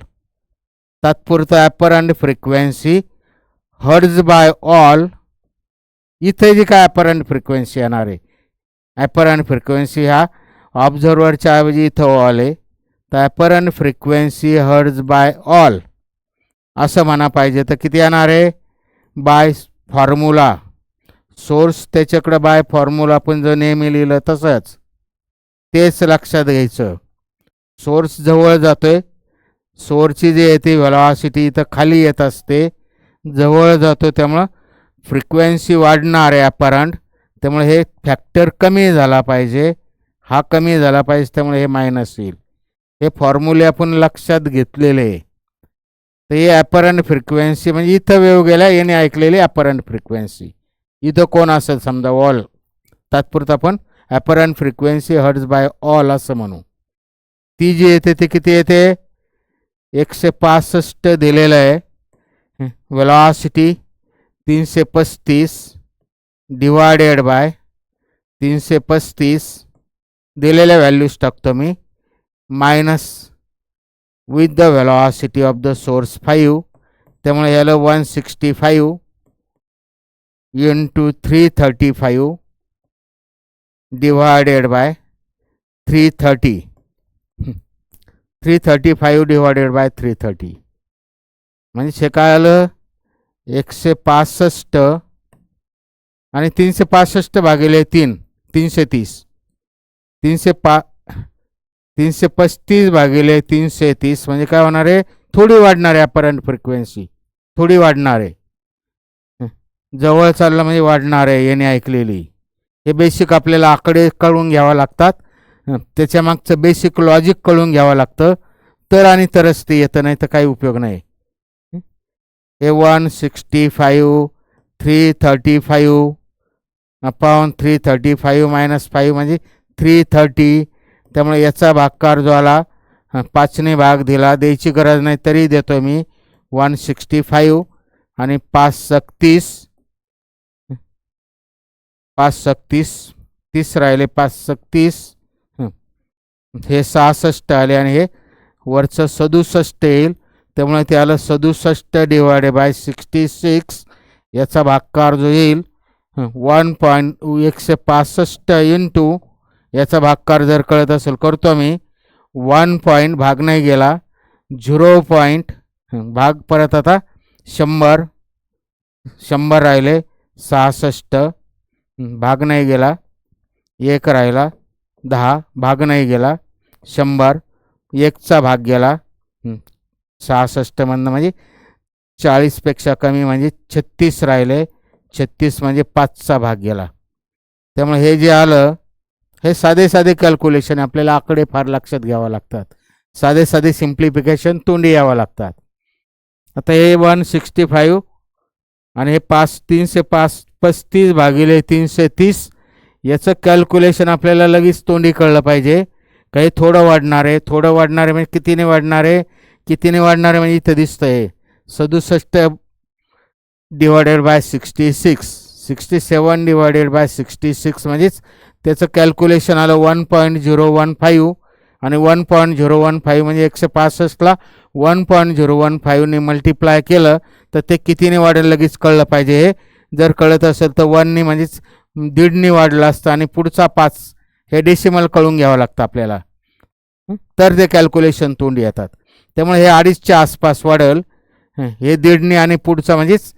तात्पुरतं apparent frequency hertz by all. इथे जी काय ॲपरंट फ्रिक्वेन्सी येणार आहे, ॲपरंट फ्रिक्वेन्सी ह्या ऑब्झर्वरच्या ऐवजी इथं ऑल आहे, तर apparent frequency hertz by all असं म्हणा पाहिजे. तर किती येणार आहे? By formula. सोर्स त्याच्याकडं बाय फॉर्म्युला आपण जर नेहमी लिहिलं तसंच तेच लक्षात घ्यायचं. सोर्स जवळ जातोय, सोर्सची जी येते व्हेलॉसिटी इथं खाली येत असते, जवळ जातो, त्यामुळं फ्रिक्वेन्सी वाढणार आहे ॲपरंट. त्यामुळे हे फॅक्टर कमी झाला पाहिजे, हा कमी झाला पाहिजे, त्यामुळे हे मायनस येईल. हे फॉर्म्युले आपण लक्षात घेतलेले. तर हे ॲपरंट फ्रिक्वेन्सी म्हणजे इथं वेव गेला याने ऐकलेली ॲपरंट फ्रिक्वेन्सी. इथं कोण असेल समजा ऑल, तात्पुरतं आपण apparent frequency hertz by all असं म्हणू. ती जी येते ते किती येते? 165 दिलेलं आहे. वेलॉसिटी 335 डिवायडेड बाय 335 दिलेल्या व्हॅल्यूज टाकतो मी, minus with the velocity of the source 5. त्यामुळे याला 165 into 335 divided by 330. 335 divided by 330 म्हणजे हे काय आलं? 165 आणि 365 भागिले 3 330. 335 भागिले 330 म्हणजे काय होणार आहे? थोडी वाढणार आहे ॲपरंट फ्रिक्वेन्सी, थोडी वाढणार आहे. जवळ चाललं म्हणजे वाढणार आहे याने ऐकलेली. हे बेसिक आपल्याला आकडे कळून घ्यावं लागतात, त्याच्या मागचं बेसिक लॉजिक कळून घ्यावं लागतं, तर आणि तरच ते येतं, नाही तर काही उपयोग नाही. हे 165 335 अपॉन 335 मायनस 5 म्हणजे 330. त्यामुळे याचा भागकार जो आला 5ने भाग दिला, द्यायची गरज नाही तरी देतो मी. 165 आणि 5 36 30 राहिले, 5 36 हे 66 आले आणि हे वरचं 67 येईल. त्यामुळे ते आलं 67 डिवायडेड बाय 66. याचा भागकार जो येईल 1.165 इंटू याचा भागकार जर कळत असेल करतो मी. 1 पॉईंट भाग नाही गेला, 0 पॉईंट भाग परत आता 100 राहिले, 66 भाग नाही गेला, 1 राहिला, 10 भाग नाही गेला, 100 1चा भाग गेला, 66 मधनं म्हणजे 40पेक्षा कमी म्हणजे 36 राहिले, 36 म्हणजे 5चा भाग गेला. त्यामुळे हे जे आलं हे साधे कॅल्क्युलेशन, आपल्याला आकडे फार लक्षात घ्यावं लागतात, साधे सिम्प्लिफिकेशन तोंडी यावं लागतात. आता हे 165 आणि हे 335 भागिले 330 याचं कॅल्क्युलेशन आपल्याला लगेच तोंडी कळलं पाहिजे. काही थोडं वाढणार आहे, म्हणजे कितीने वाढणार आहे म्हणजे इथं दिसतंय 67 डिवायडेड बाय 66, 67 डिवायडेड बाय 66 म्हणजेच त्याचं कॅल्क्युलेशन आलं 1.015 आणि 1.015 म्हणजे 165ला 1.015ने मल्टिप्लाय केलं तर ते कितीने वाढेल लगेच कळलं पाहिजे. हे जर कळत असेल तर 1ने म्हणजेच 1.5ने वाढलं असतं आणि पुढचा 5 हे डेसिमल कळून घ्यावं लागतं आपल्याला, तर ते कॅल्क्युलेशन तोंडी येतात. त्यामुळे हे 2.5च्या आसपास वाढेल, हे 1.5ने आणि पुढचा म्हणजेच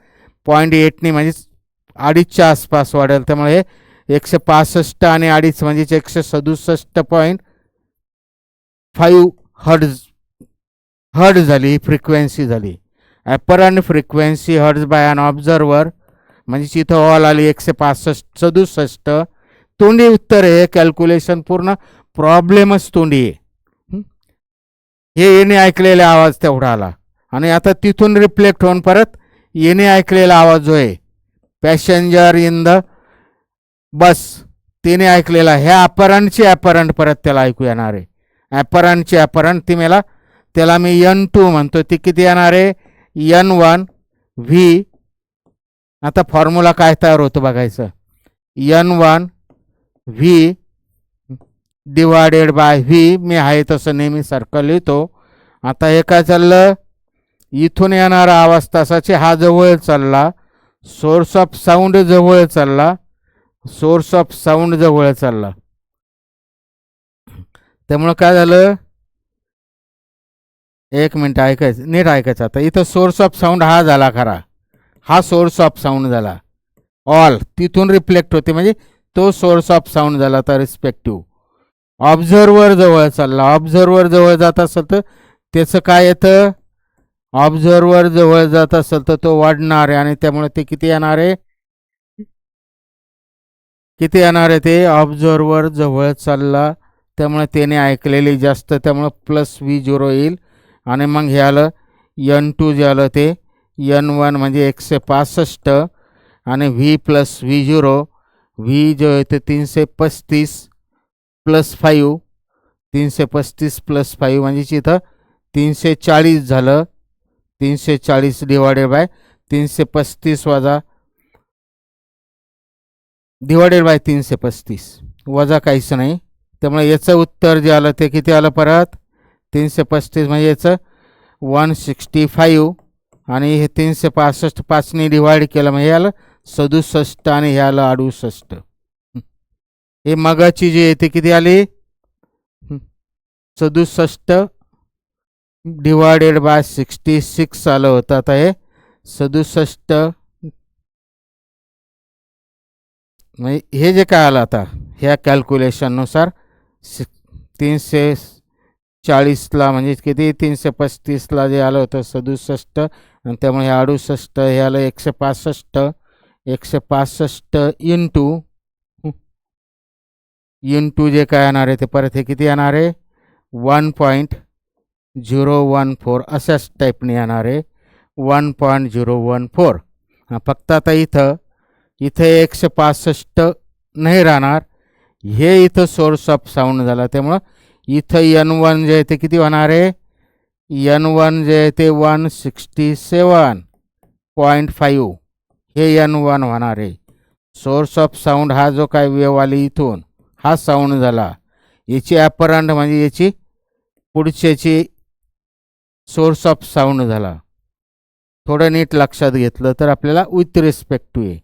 0.8ने म्हणजेच 2.5च्या आसपास वाढेल. त्यामुळे हे 165 आणि 2.5 म्हणजे 167.5 हर्ट्ज झाली, ही फ्रिक्वेन्सी झाली. Apparent frequency hertz by an observer म्हणजे इथं ऑल आली 165 तोंडी उत्तर आहे. कॅल्क्युलेशन पूर्ण प्रॉब्लेमच तोंडी आहे. हे येणे ऐकलेला आवाज तेवढा आला आणि आता तिथून रिफ्लेक्ट होऊन परत येणे ऐकलेला आवाज जो आहे पॅसेंजर इन द बस तिने ऐकलेला, ह्या ॲपरंट परत त्याला ऐकू येणार आहे. ॲपरंट ती मला त्याला मी N2 म्हणतो, ती किती येणार आहे N1 व्ही. आता फॉर्म्युला काय तयार होतो बघायचं. N1 V divided by V. मी आहे तसं नेहमी सर्कल लिहितो. आता हे काय चाललं, इथून येणारा आवाज तासाचे हा जवळ चालला, सोर्स ऑफ साऊंड जवळ चालला, त्यामुळं काय झालं, एक मिनिट ऐकायचं, नीट ऐकायचं. आता इथं सोर्स ऑफ साऊंड हा झाला खरा, हा सोर्स ऑफ साऊंड झाला. ऑल तिथून रिफ्लेक्ट होते म्हणजे तो सोर्स ऑफ साऊंड झाला. तर रिस्पेक्टिव्ह ऑब्झर्वर जवळ चालला. ऑब्झर्वर जवळ जात असेल तर त्याचं काय येतं, ऑब्झर्वर जवळ जात असेल तर तो वाढणार आहे आणि त्यामुळे ते किती येणार आहे, ते ऑब्झर्वर जवळ चालला त्यामुळे त्याने ऐकलेली जास्त, त्यामुळे प्लस V0 येईल. आणि मग हे आलं N2 जे आलं ते N1 म्हणजे 165 आणि V प्लस V0. व्ही जो आहे ते 335 प्लस 5, 335 प्लस 5 म्हणजे इथं 340 झालं. 340 डिवायडेड बाय 335 डिवायडेड बाय 335 वजा काहीच नाही. त्यामुळे याचं उत्तर जे आलं ते किती आलं परत 335 म्हणजे याचं 165 आणि हे 365 5ने डिवाइड केलं म्हणजे हे आलं 67 आणि हे आलं 68. हे मगाची जी आहे ते किती आली 67 डिवायडेड बाय 66 आलं होतं. आता हे 67 म्हणजे हे जे काय आलं आता ह्या कॅल्क्युलेशननुसार 340ला म्हणजे किती 335ला जे आलं होतं 67 आणि त्यामुळे हे 68 हे आलं 165 इंटू जे काय येणार आहे ते परत हे किती येणार आहे 1.014 अशाच टाईपने येणार आहे 1.014. फक्त आता इथं 165 नाही राहणार, हे इथं सोर्स ऑफ साऊंड झाला त्यामुळं इथं N1 जे आहे ते किती होणार आहे N1 जे आहे ते 167.5 हे N1 होणार आहे. सोर्स ऑफ साऊंड हा जो काय वेव आली इथून हा साऊंड झाला, याची ॲपरंट म्हणजे याची पुढच्याची सोर्स ऑफ साऊंड झाला. थोडं नीट लक्षात घेतलं तर आपल्याला विथ रिस्पेक्ट टू आहे.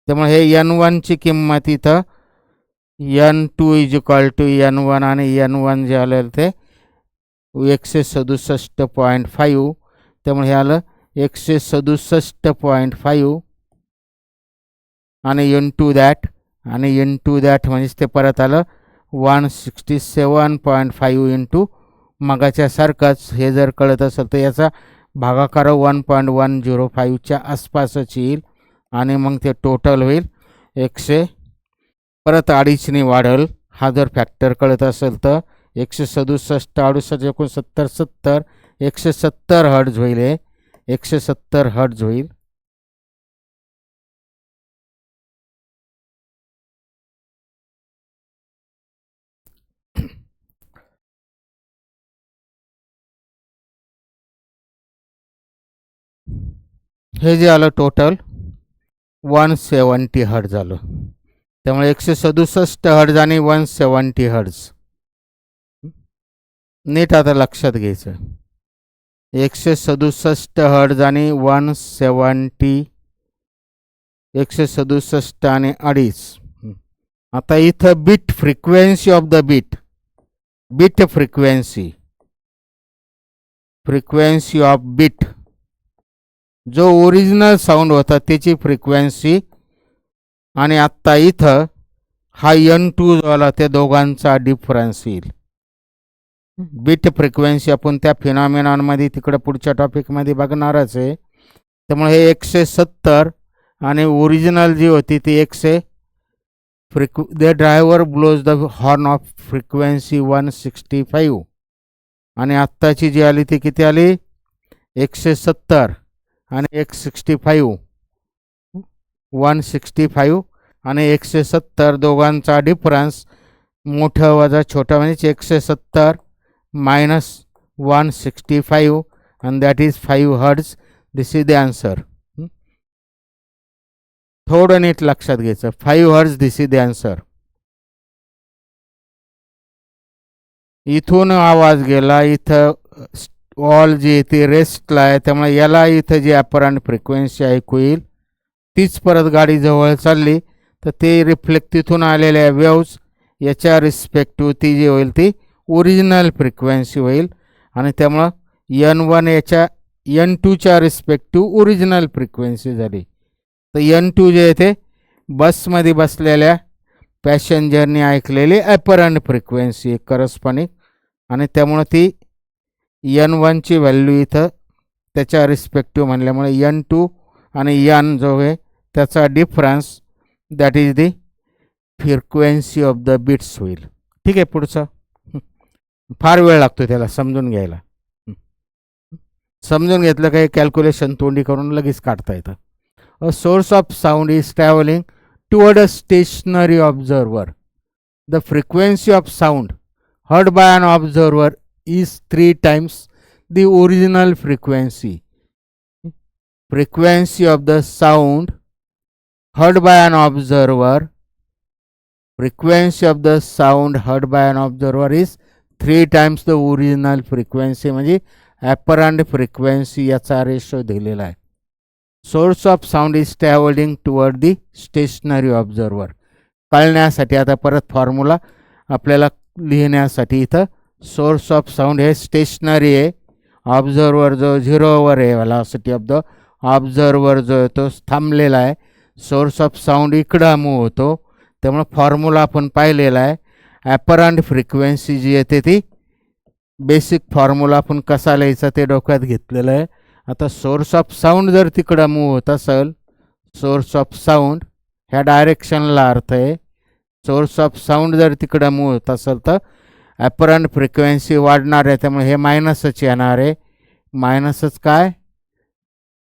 त्यामुळे हे N1ची किंमत इथं N2 is equal to N1 आणि N1 जे आलं ते 167.5 त्यामुळे हे आलं 167.5 आणि इंटू दॅट म्हणजे ते परत आलं 167.5 इंटू मगाच्या सारखंच. हे जर कळत असेल तर याचा भागाकार 1.105च्या आसपासच येईल आणि मग ते टोटल होईल 100 परत 2.5ने वाढेल. हा जर फॅक्टर कळत असेल तर 167 68 69 70 170 हर्ट्ज होईल. 170 हर्ट्ज होईल. हे जे आलं टोटल 170 हर्ट्ज झालं. त्यामुळे 167 हर्ट्ज आणि 170 हर्ट्ज नीट आता लक्षात घ्यायचं. 167 हर्ट्ज आणि 170 167 आणि 2.5. आता इथं beat frequency of the beat frequency of beat जो ओरिजिनल साऊंड होता त्याची फ्रिक्वेन्सी आणि आत्ता इथं हा N2 जो आला त्या दोघांचा डिफरन्स येईल. बीट फ्रिक्वेन्सी आपण त्या फिनॉमिनॉनमध्ये तिकडे पुढच्या टॉपिकमध्ये बघणारच आहे. त्यामुळे हे 170 आणि ओरिजिनल जी होती ती the driver blows the horn of frequency 165 आणि आत्ताची जी आली ती किती आली 170 आणि 165 165 आणि 170 दोघांचा डिफरन्स मोठं वजा छोटा म्हणजे 170 minus 165 and that is 5 hertz. This is the answer. थोडं नीट लक्षात घ्यायचं 5 hertz. this is the answer. इथून आवाज गेला इथं ऑल जी ती रेस्टला आहे त्यामुळे याला इथं जी अपरंट फ्रिक्वेन्सी ऐकू येईल तीच परत गाडी जवळ चालली तर ते रिफ्लेक्ट तिथून आलेल्या वेव्स याच्या रिस्पेक्टिव्ह ती जी होईल ती ओरिजिनल फ्रिक्वेन्सी होईल आणि त्यामुळं N1 याच्या N2च्या रिस्पेक्टिव्ह ओरिजिनल फ्रिक्वेन्सी झाली. तर N2 जे आहे ते बसमध्ये बसलेल्या पॅसेंजरनी ऐकलेली ॲपरंट फ्रिक्वेन्सी करस्पॉन्डिंग आणि त्यामुळं ती N1ची व्हॅल्यू इथं त्याच्या रिस्पेक्टिव्ह म्हणल्यामुळे N2 आणि N जो आहे त्याचा difference that is the frequency of the bits होईल. ठीक आहे. पुढचं फार वेळ लागतो त्याला समजून घ्यायला. समजून घेतलं काही कॅल्क्युलेशन तोंडी करून लगेच काढता येतं. A source of sound is travelling toward a stationary observer. The frequency of sound heard by an observer is 3 times the original frequency. Frequency of the sound heard by an observer. Frequency of the sound heard by an observer is 3 times the original frequency. म्हणजे apparent frequency याचा ratio दिलेला आहे. Source of sound is travelling toward the stationary observer. कळण्यासाठी आता परत formula आपल्याला लिहिण्यासाठी इथं सोर्स ऑफ साऊंड हे स्टेशनरी आहे. ऑब्झर्वर जो 0वर आहे व्हेलॉसिटी ऑफ द ऑब्झर्वर जो आहे तो थांबलेला आहे. सोर्स ऑफ साऊंड इकडं मूव्ह होतो त्यामुळे फॉर्म्युला आपण पाहिलेला आहे. ॲपरंट फ्रिक्वेन्सी जी येते ती बेसिक फॉर्म्युला आपण कसा लिहायचा ते डोक्यात घेतलेलं आहे. आता सोर्स ऑफ साऊंड जर तिकडं मूव्ह होत असेल सोर्स ऑफ साऊंड ह्या डायरेक्शनला अर्थ आहे. सोर्स ऑफ साऊंड जर तिकडं मूव्ह होत असेल तर ॲपरंट फ्रिक्वेन्सी वाढणार आहे त्यामुळे हे मायनसच येणार आहे. मायनसच काय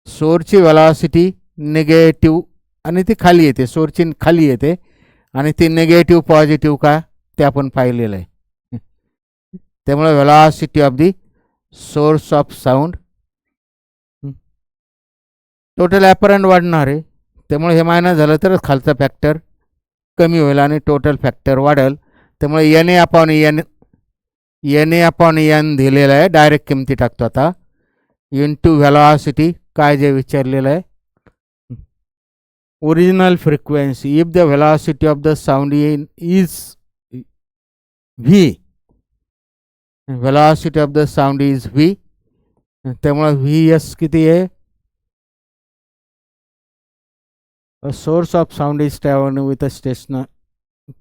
सोरची व्हेलॉसिटी निगेटिव्ह आणि ती खाली येते सोरची खाली येते आणि ती निगेटिव्ह पॉझिटिव्ह का ते आपण पाहिलेलं आहे. त्यामुळे velocity of the source of sound total apparent वाढणार आहे त्यामुळे हे मायनस झालं तर खालचा फॅक्टर कमी होईल आणि टोटल फॅक्टर वाढेल. त्यामुळे NA अपॉन N दिलेलं आहे. डायरेक्ट किमती टाकतो आता इंटू व्हेलॉसिटी काय जे विचारलेलं आहे original frequency. If the velocity of the sound is V, velocity of the sound is V. त्यामुळे Vs किती आहे a source of sound is traveling with a stationer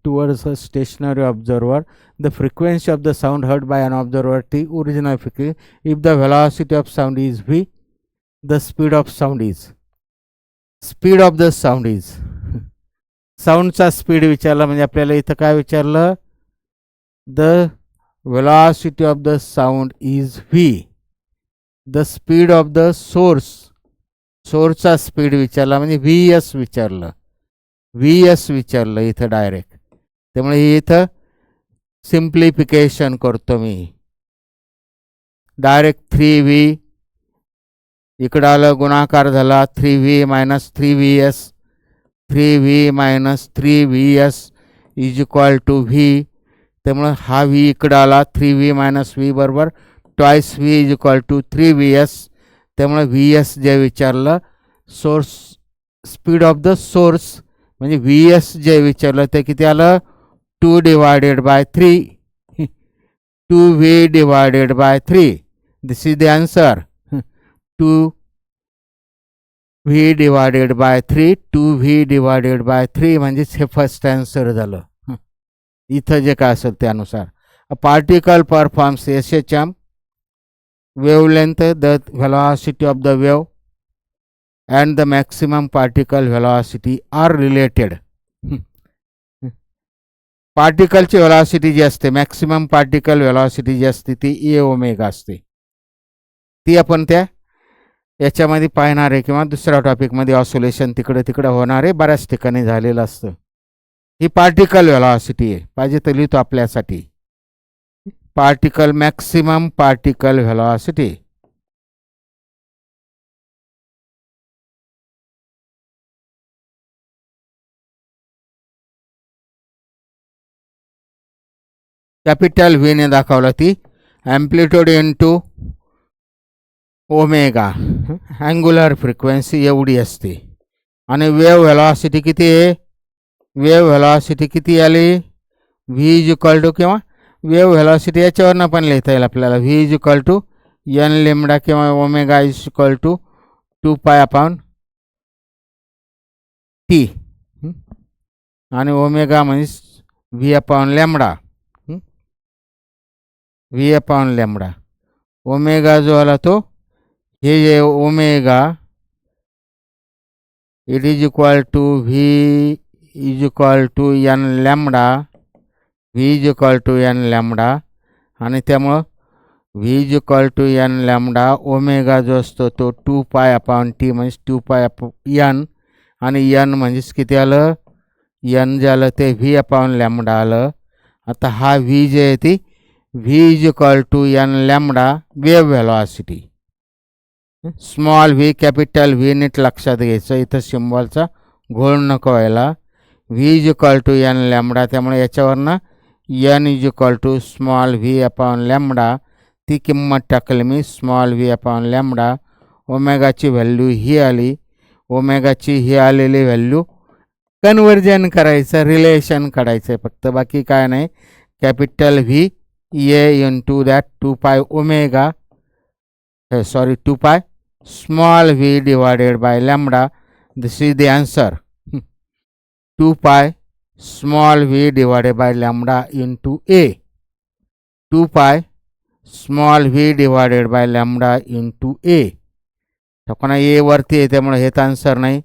towards a stationary observer. The frequency of the sound heard by an observer T original frequency. If the velocity of sound is V, the speed of sound is साऊंडचा speed विचारला म्हणजे आपल्याला इथं काय विचारलं the velocity of the sound is V. The speed of the सोर्सचा speed विचारला म्हणजे Vs विचारलं इथं डायरेक्ट. त्यामुळे इथं सिम्प्लिफिकेशन करतो मी डायरेक्ट 3V इकडं आलं गुणाकार झाला 3V minus 3V minus 3Vs is equal to V. त्यामुळे हा V इकडं आला 3V मायनस V बरोबर twice V is equal to 3Vs. त्यामुळे Vs जे विचारलं source speed of the source म्हणजे Vs जे विचारलं ते किती आलं 2 divided by 3 2V divided by 3. This is the answer 2 V divided bye 3 2v divided by 3 म्हणजेच हे फर्स्ट आन्सर झालं. इथं जे काय असेल त्यानुसार particle performs SHM wavelength, the velocity of the wave and the maximum particle velocity are related. पार्टिकलची velocity जी असते, मॅक्सिमम पार्टिकल व्हेलॉसिटी जी असते ती ए ओमेगा असते. ती आपण त्या याच्यामध्ये पाहणार आहे किंवा दुसऱ्या टॉपिकमध्ये ऑसोलेशन तिकडे तिकडे होणार आहे, बऱ्याच ठिकाणी झालेलं असतं. ही पार्टिकल व्हेलॉसिटी आहे, पाहिजे तर लिहितो आपल्यासाठी. Particle maximum particle velocity. Capital V ने दाखवलं ती amplitude into omega angular frequency एवढी असते. आणि वेव्ह व्हेलॉसिटी किती आहे? वेव्ह व्हेलॉसिटी किती आली? व्ही इज इक्वल टू किंवा वेव्ह व्हेलॉसिटी याच्यावरनं पण लिहिता येईल आपल्याला. V is equal to N lambda किंवा omega is equal to 2 pi upon T. आणि ओमेगा म्हणजे V upon lambda. V upon lambda omega जो आला तो हे जे omega it is equal to V is equal to N lambda. V is equal to N lambda आणि त्यामुळं V is equal to N lambda omega जो असतो तो 2 पाय अपॉन टी म्हणजे 2 पाय एन. आणि एन म्हणजेच किती आलं? एन जे आलं ते व्ही अपॉन लॅमडा आलं. आता हा व्ही जे आहे ती V is equal to N lambda wave velocity. Small V capital V नीट लक्षात घ्यायचं, इथं सिम्बॉलचा घोळ नको व्हायला. V is equal to N lambda, त्यामुळे याच्यावरनं N is equal to small V upon lambda ती किंमत टाकली मी. स्मॉल व्ही अपॉन लॅमडा ओमेगाची व्हॅल्यू ही आली. ओमेगाची ही आलेली व्हॅल्यू कन्वर्जन करायचं, रिलेशन काढायचं आहे फक्त, बाकी काय नाही. Capital V A into that 2 pi omega 2 pi small V divided by lambda. This is the answer. 2 pi small V divided by lambda into A. 2 pi small V divided by lambda into A. कोणा A वरती आहे त्यामुळे हेच answer नाही,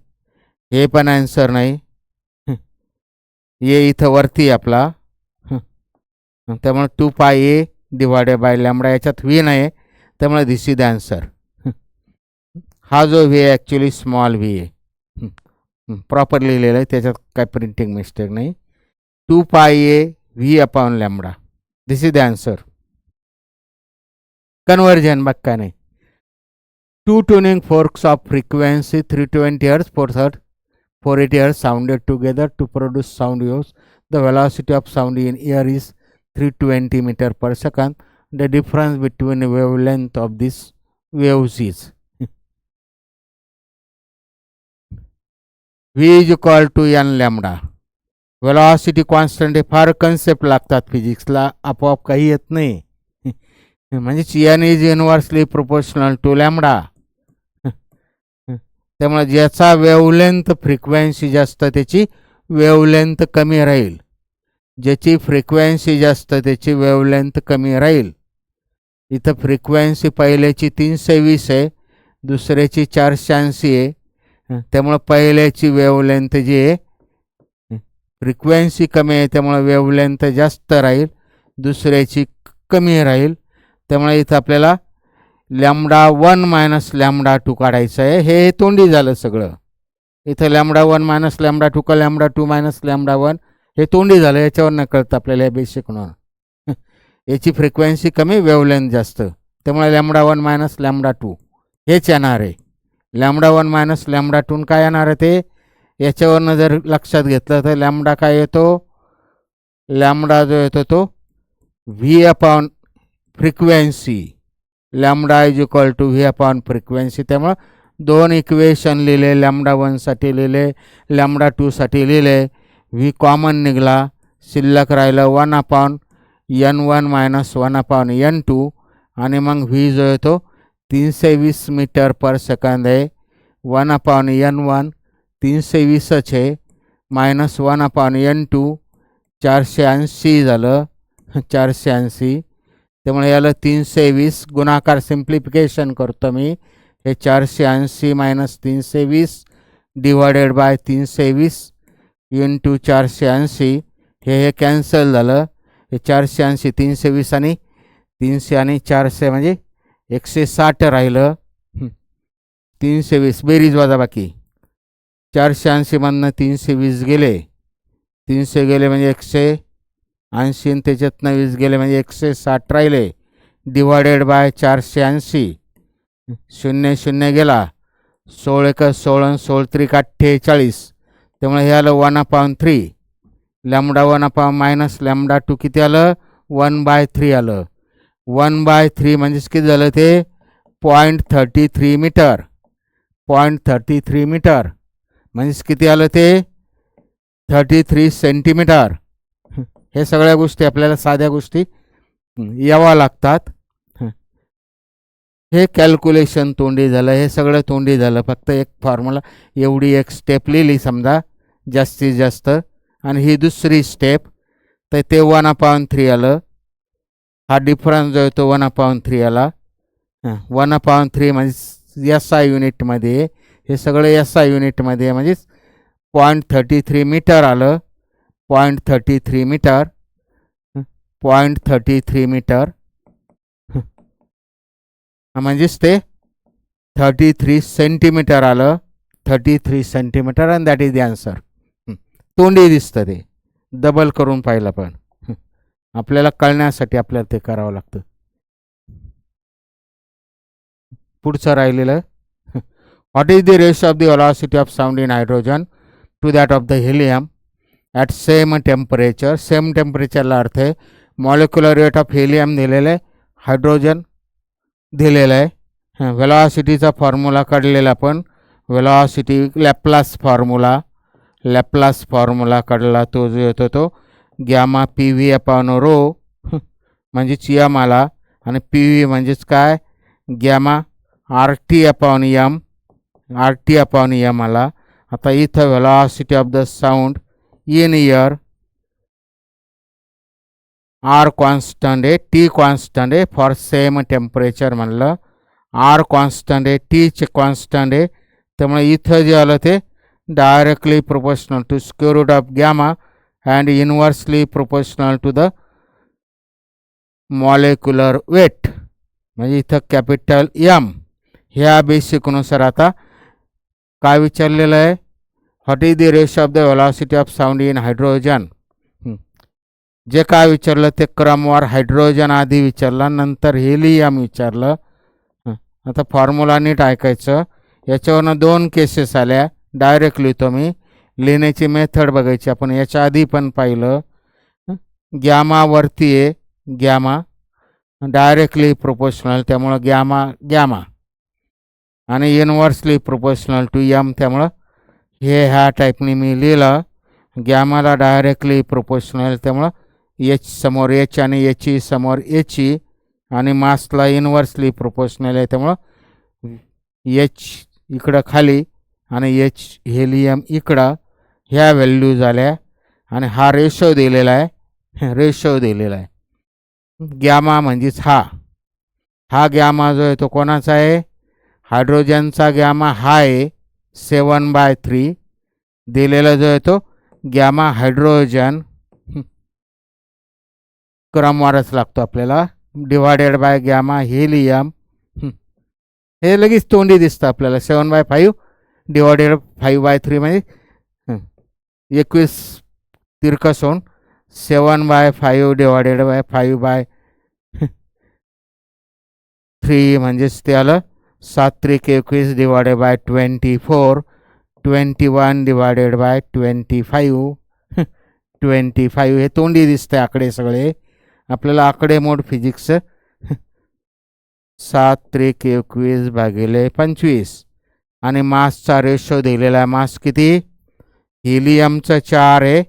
हे पण answer नाही. ए इथं वरती आपला, त्यामुळे 2 पाय ए डिवायडेड बाय लॅमडा. याच्यात व्ही नाही त्यामुळे दिस इज द आन्सर. हा जो व्ही आहे ॲक्च्युली स्मॉल व्ही आहे, प्रॉपर लिहिलेलं आहे, त्याच्यात काय प्रिंटिंग मिस्टेक नाही. 2 पाय A V upon lambda this is the answer. Conversion बघ काय नाही. 2 tuning forks of frequency 320 Hz, 480 Hz sounded together to produce sound waves. The velocity of sound in air is 320 meter per second. The difference between the wavelength of these waves is V is equal to n lambda. velocity constant हे फार concept लागतात फिजिक्सला, आपोआप काही येत नाही. म्हणजे n is inversely proportional to lambda. त्यामुळे ज्याचा वेवलेंथ फ्रिक्वेन्सी जास्त त्याची वेवलेंथ कमी राहील. ज्याची फ्रिक्वेन्सी जास्त त्याची वेवलेंथ कमी राहील. इथं फ्रिक्वेन्सी पहिल्याची 320 आहे, दुसऱ्याची 480 आहे. त्यामुळे पहिल्याची वेवलेंथ जी आहे फ्रिक्वेन्सी कमी आहे त्यामुळे वेवलेंथ जास्त राहील, दुसऱ्याची कमी राहील. त्यामुळे इथं आपल्याला लॅमडा 1 मायनस लॅमडा 2 काढायचं आहे. हे तोंडी झालं सगळं. इथं लॅमडा 1 मायनस लॅमडा 2 का लॅमडा 2 मायनस लॅमडा 1 हे तोंडी झालं. याच्यावर न कळतं आपल्याला बेसिक म्हणून. याची फ्रिक्वेन्सी कमी वेवलेंथ जास्त, त्यामुळे लॅमडा 1 मायनस लॅमडा 2 हेच येणार आहे. लॅमडा 1 मायनस लॅमडा 2 काय येणार आहे ते याच्यावरनं जर लक्षात घेतलं तर लॅमडा काय येतो? लॅमडा जो येतो तो V upon frequency. Lambda is equal to V upon frequency. त्यामुळं 2 इक्वेशन लिहिले, लॅमडा 1 साठी लिहिले, लॅमडा 2 साठी लिहिले. व्ही कॉमन निघाला, शिल्लक राहिलं 1 upon n1 minus 1 upon n2. आणि मग व्ही जो येतो 320 मीटर पर सेकंद आहे. 1/n1 320च आहे, मायनस 1/n2 480 झालं 480. त्यामुळे याला 320 गुणाकार सिम्प्लिफिकेशन करतो मी. हे 480 मायनस 320 डिवायडेड बाय 320 इंटू 480. हे कॅन्सल झालं. हे 480 320 आणि 300 आणि 400 म्हणजे 160 राहिलं. 320 बेरीज वजाबाकी 480मधनं 320 गेले, 300 गेले म्हणजे 180 आणि त्याच्यातनं 20 गेले म्हणजे 160 राहिले. Divided by 480. 0 0 गेला, 16 1 16 16 3 48. त्यामुळे हे आलं 1/3. लॅम्बडा 1 मायनस लॅम्बडा 2 किती आलं? 1/3 आलं. 1/3 म्हणजेच किती झालं ते? 0.33 मीटर. 0.33 मीटर म्हणजेच किती आलं ते? 33 सेंटीमीटर. हे सगळ्या गोष्टी आपल्याला साध्या गोष्टी यावा लागतात. हे कॅल्क्युलेशन तोंडी झालं, हे सगळं तोंडी झालं. फक्त एक फॉर्म्युला एवढी एक स्टेप लिहिली समजा जास्तीत जास्त, आणि ही दुसरी स्टेप, तर ते 1/3 आलं. हा डिफरन्स जो आहे तो 1/3 आला. 1/3 म्हणजे SI युनिटमध्ये, हे सगळं SI युनिटमध्ये म्हणजेच 0.33 मीटर आलं. 0.33 मीटर, 0.33 मीटर म्हणजेच ते 33 सेंटीमीटर आलं. 33 centimetre and that is the answer. तोंडी दिसतं ते, डबल करून पाहिलं पण आपल्याला कळण्यासाठी आपल्याला ते करावं लागतं. पुढचं राहिलेलं, what is the ratio of the velocity of sound in hydrogen to that of the helium at same temperature. Same टेम्परेचरला अर्थ आहे मॉलिक्युलर रेट ऑफ हेलियम दिलेलं आहे, हायड्रोजन दिलेलं आहे. व्हेलॉसिटीचा फॉर्म्युला काढलेला आपण, व्हेलॉसिटी लॅप्लास फॉर्म्युला काढला. तो जो येतो तो गॅमा PV/ρ म्हणजेच यम आला, आणि PV म्हणजेच काय? गॅमा RT/m आला. आता इथं velocity of the sound in air R constant आहे, T कॉन्स्टंट आहे. फॉर सेम टेम्परेचर म्हणलं, R कॉन्स्टंट आहे, T कॉन्स्टंट आहे. त्यामुळे इथं जे आलं ते directly proportional to square root of gamma and inversely proportional to the molecular weight. म्हणजे इथं कॅपिटल M. ह्या बेसिकनुसार आता काय विचारलेलं आहे? What is the ratio of the velocity of sound in hydrogen. जे काय विचारलं ते क्रमवार हायड्रोजन आधी विचारला, नंतर हेलियम विचारलं. आता फॉर्म्युला नीट ऐकायचं. याच्यावरनं 2 केसेस आल्या. डायरेक्ट लिहितो मी, लिहिण्याची मेथड बघायची आपण. याच्या आधी पण पाहिलं. गॅमा वरती आहे, गॅमा डायरेक्टली प्रोपोर्शनल, त्यामुळं गॅमा आणि इनव्हर्सली प्रोपोर्शनल टू M. त्यामुळं हे ह्या टाईपने मी लिहिलं. गॅमाला डायरेक्टली प्रोपोर्शनल, त्यामुळं H समोर H आणि H समोर H, आणि मासला इनव्हर्सली प्रोपोर्शनल आहे, त्यामुळं H इकडं खाली आणि H हेलियम इकडं. ह्या व्हॅल्यू झाल्या, आणि हा रेशो दिलेला आहे. गॅमा म्हणजेच हा गॅमा जो आहे तो कोणाचा आहे? हायड्रोजनचा गॅमा हा आहे 7/3. दिलेला जो आहे तो गॅमा हायड्रोजन क्रमवारच लागतो आपल्याला, डिवायडेड बाय गॅमा हेलियम. हे लगेच तोंडी दिसतं आपल्याला. 7/5 डिवायडेड 5/3 म्हणजे 21 तिरकस होऊन 7/5 डिवायडेड बाय 5/3 म्हणजेच ते आलं 7 × 21 डिवायडेड बाय 24. 21 divided by 25. 25 हे तोंडी दिसते आकडे सगळे आपल्याला. आकडेमोड फिजिक्स 7 × 21 भागिले 25. आणि मासचा रेशो दिलेला आहे. मास किती? हिलियमचं 4 आहे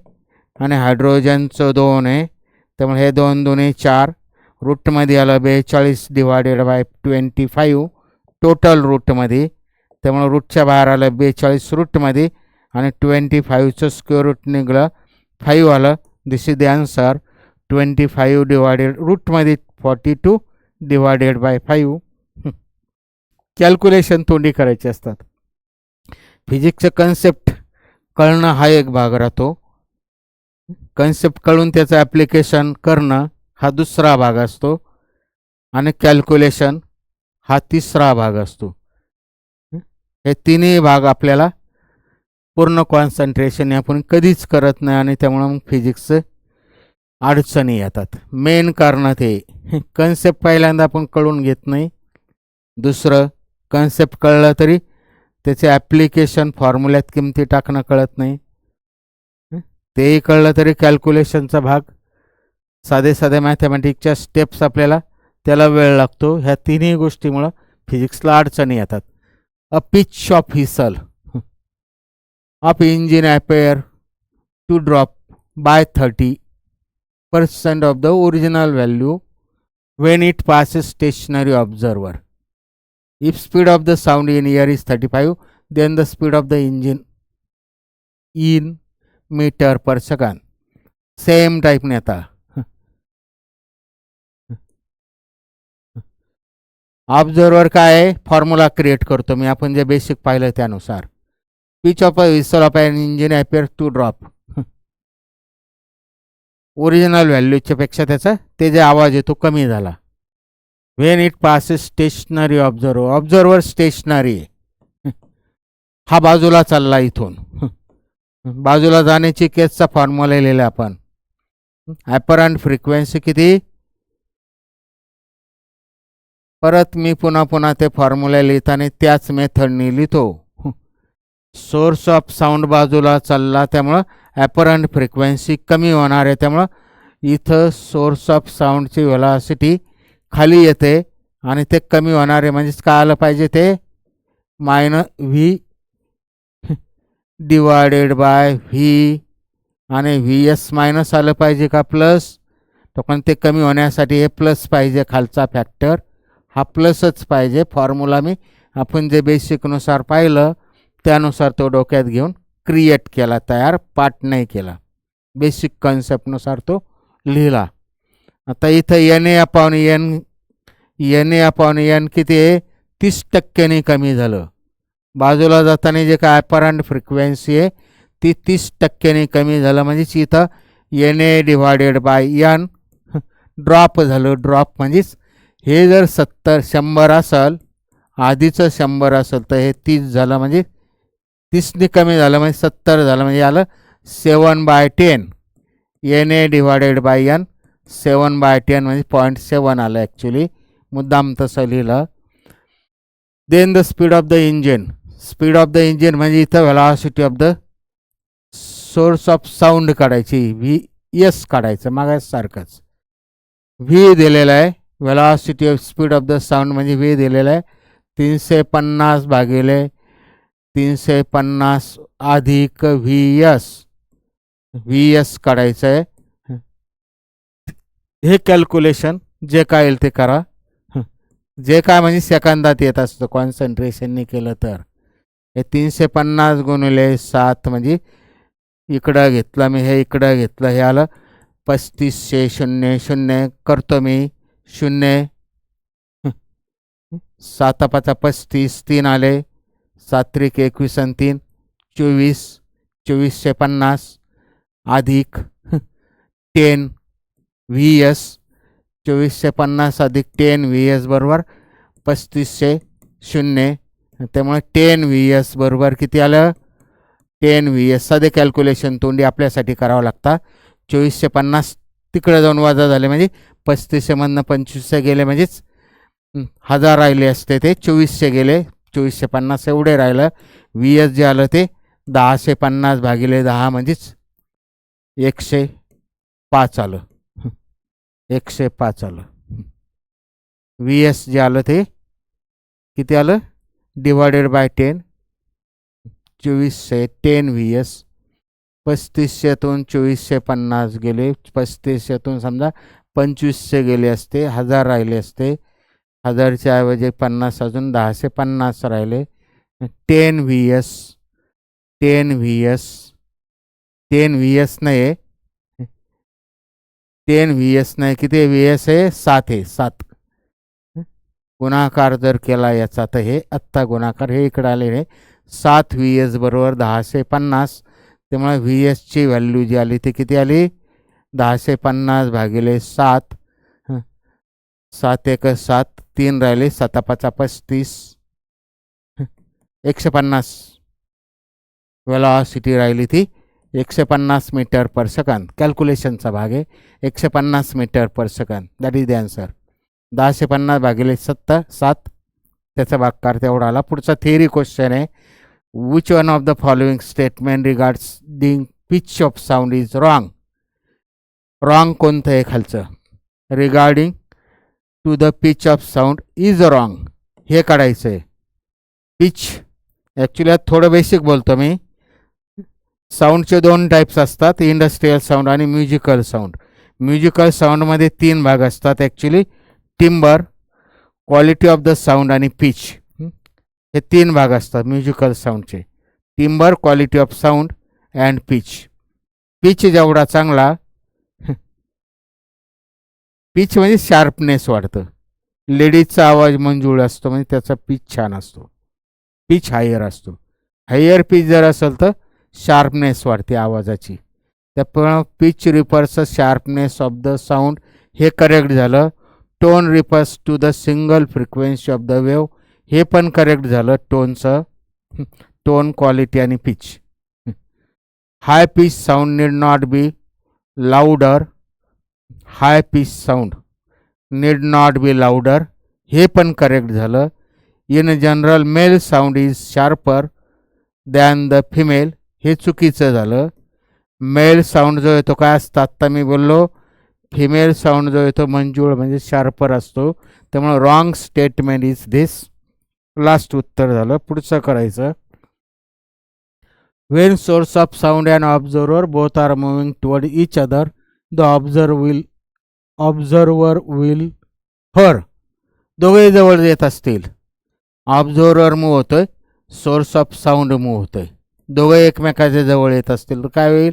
आणि हायड्रोजनचं 2 आहे. त्यामुळे हे 2 2 4. रूटमध्ये आलं 42 डिवायडेड बाय 25 टोटल रूटमध्ये. त्यामुळे रूटच्या बाहेर आलं 42 रूटमध्ये आणि 25चं स्क्वेअर रूट निघालं 5 आलं. This is the answer. 25 divided रूटमध्ये 42 डिवायडेड बाय 5. कॅल्क्युलेशन तोंडी करायचे असतात. फिजिक्सचं कन्सेप्ट कळणं हा एक भाग राहतो. कन्सेप्ट कळून त्याचं ॲप्लिकेशन करणं हा दुसरा भाग असतो आणि कॅल्क्युलेशन हा तिसरा भाग असतो. हे तिन्ही भाग आपल्याला पूर्ण कॉन्सन्ट्रेशन आपण कधीच करत नाही आणि त्यामुळं मग फिजिक्सचं अडचणी येतात. मेन कारण ते कन्सेप्ट पहिल्यांदा आपण कळून घेत नाही. दुसरं कन्सेप्ट कळलं तरी त्याचे ॲप्लिकेशन फॉर्म्युल्यात किमती टाकणं कळत नाही. तेही कळलं तरी कॅल्क्युलेशनचा भाग साधे साधे मॅथमॅटिक्सच्या स्टेप्स आपल्याला त्याला वेळ लागतो. ह्या तिन्ही गोष्टीमुळं फिजिक्सला अडचणी येतात. A pitch of whistle of engine appear to drop by 30% of the original value when it passes stationary observer. If speed of the sound in air is 35, then the speed of the engine in meter per second. Same type ने आता observer काय आहे, formula create करतो मी. आपण जे basic पाहिलं त्यानुसार pitch of a whistle of an engine appear to drop original व्हॅल्यूच्या पेक्षा त्याचा ते जे आवाज येतो कमी झाला. When it passes stationary observer stationary हा बाजूला चालला. इथून बाजूला जाण्याची केसचा फॉर्म्युला लिहिला आपण. ॲपरंट फ्रिक्वेन्सी किती, परत मी पुन्हा ते फॉर्म्युला लिहिताना त्याच मेथडने लिहितो. सोर्स ऑफ साऊंड बाजूला चालला त्यामुळं ॲपरंट फ्रिक्वेन्सी कमी होणार आहे. त्यामुळं इथं सोर्स ऑफ साऊंडची व्हेलॉसिटी खाली येते आणि ते कमी होणार आहे. म्हणजेच काय आलं पाहिजे ते -v डिवायडेड बाय व्ही आणि VS मायनस आलं पाहिजे का प्लस. तो पण ते कमी होण्यासाठी हे प्लस पाहिजे. खालचा फॅक्टर हा प्लसच पाहिजे. फॉर्म्युला मी आपण जे बेसिकनुसार पाहिलं त्यानुसार तो डोक्यात घेऊन क्रिएट केला, तयार पाठ नाही केला. बेसिक कन्सेप्टनुसार तो लिहिला. आता इथं NA/N किती आहे, 30% कमी झालं. बाजूला जाताना जे काय ॲपरंट फ्रिक्वेन्सी आहे ती 30% कमी झालं. म्हणजेच इथं NA divided by N drop झालं. ड्रॉप म्हणजेच हे जर 100 असेल, आधीचं 100 असेल तर हे 30 झालं. म्हणजे 30ने कमी झालं म्हणजे 70 झालं. म्हणजे आलं 7/10. NA डिवायडेड बाय N 7/10 म्हणजे 0.7 आलं. ॲक्च्युली मुद्दाम तसं लिहिलं. Then the speed of the engine. Speed of the engine म्हणजे इथं velocity of the source of sound काढायची. VS काढायचं मागासारखंच. V दिलेलं आहे. Velocity of speed of the sound म्हणजे V दिलेलं आहे 350 भागिले 350 अधिक VS काढायचं आहे. हे कॅल्क्युलेशन जे काय येईल ते करा. जे काय म्हणजे सेकंदात येत असतं कॉन्सन्ट्रेशनने केलं तर. हे 350 गुणिले 7 म्हणजे इकडं घेतलं मी, हे इकडं घेतलं, हे आलं 3500. 0 करतो मी 0. 7 5 35 3 आले 7 त्रिक 21 आणि 3 24. 2450 अधिक 10 VS. 2450 अधिक 10 VS बरोबर 3500. 0 त्यामुळे 10 VS बरोबर किती आलं 10 VS. साधे कॅल्क्युलेशन तोंडी आपल्यासाठी करावं लागतं. 2450 तिकडे जाऊन वजा झाले म्हणजे 3500मधनं 2500 गेले म्हणजेच 1000 राहिले असते. ते 2400 गेले. 2450 एवढे राहिलं. VS जे आलं ते 1050 भागिले 10 म्हणजेच 105 आलं. 105 आलं. VS जे आलं ते किती आलं डिवायडेड बाय 10. 2400 10 VS. 3500तून 2450 गेले. 3500तून समजा 2500 गेले असते. 1000 राहिले असते. 1000च्या ऐवजी 50 अजून 1050 राहिले. 10 VS 10 VS 10 VS नाही, 10 VS नाही, किती VS आहे? 7 आहे, 7. गुणाकार जर केला याचा तर हे आत्ता गुणाकार हे इकडे आलेले 7 VS बरोबर 1050. त्यामुळे VS ची व्हॅल्यू जी आली ती किती आली? 1050 भागिले 7. 7 1 7, 3 राहिले, 7 5 35, 150 वेलॉसिटी राहिली ती 150 मीटर पर सेकंद. कॅल्क्युलेशनचा भाग आहे. 150 metre per second. That is the answer. 1050 भागिले 7 त्याचा भागाकार तेवढा आला. पुढचा थिअरी क्वेश्चन आहे. Which one of the following statement regards the pitch of sound is wrong? Wrong कोणतं आहे खालचं? Regarding to the pitch of sound is wrong हे काढायचं आहे. पिच ॲक्च्युली थोडं बेसिक बोलतो मी. साऊंडचे 2 टाईप्स असतात, इंडस्ट्रियल साऊंड आणि म्युझिकल साऊंड. म्युझिकल साऊंडमध्ये 3 भाग असतात actually. Timbre, quality of the sound आणि पिच, हे 3 भाग असतात म्युझिकल साऊंडचे. Timbre, quality of sound and pitch. Pitch जेवढा चांगला, पिच म्हणजे शार्पनेस वाढतं. लेडीजचा आवाज मंजूळ असतो म्हणजे त्याचा पिच छान असतो, पिच हायर असतो. हायर पिच जर असेल तर शार्पनेस वाढते आवाजाची. त्यामुळं pitch refers sharpness of the sound हे करेक्ट झालं. Tone refers to the single frequency of the wave हे पण करेक्ट झालं. टोनचं टोन, क्वालिटी आणि pitch. High pitch sound need not be louder. High pitch sound need not be louder हे पण correct झालं. In general male sound is sharper than the female हे चुकीचं झालं. मेल साऊंड जो येतो काय असतं? आत्ता मी बोललो फिमेल साऊंड जो येतो मंजूळ म्हणजे शार्पर असतो. त्यामुळे wrong statement is this. Last उत्तर झालं. पुढचं करायचं. When source of sound and observer both are moving toward each other the observer will hear. दोघे जवळ येत असतील, ऑब्झर्वर मूव्ह होतोय, सोर्स ऑफ साऊंड मूव्ह होतोय, दोघे एकमेकाच्या जवळ येत असतील तर काय होईल?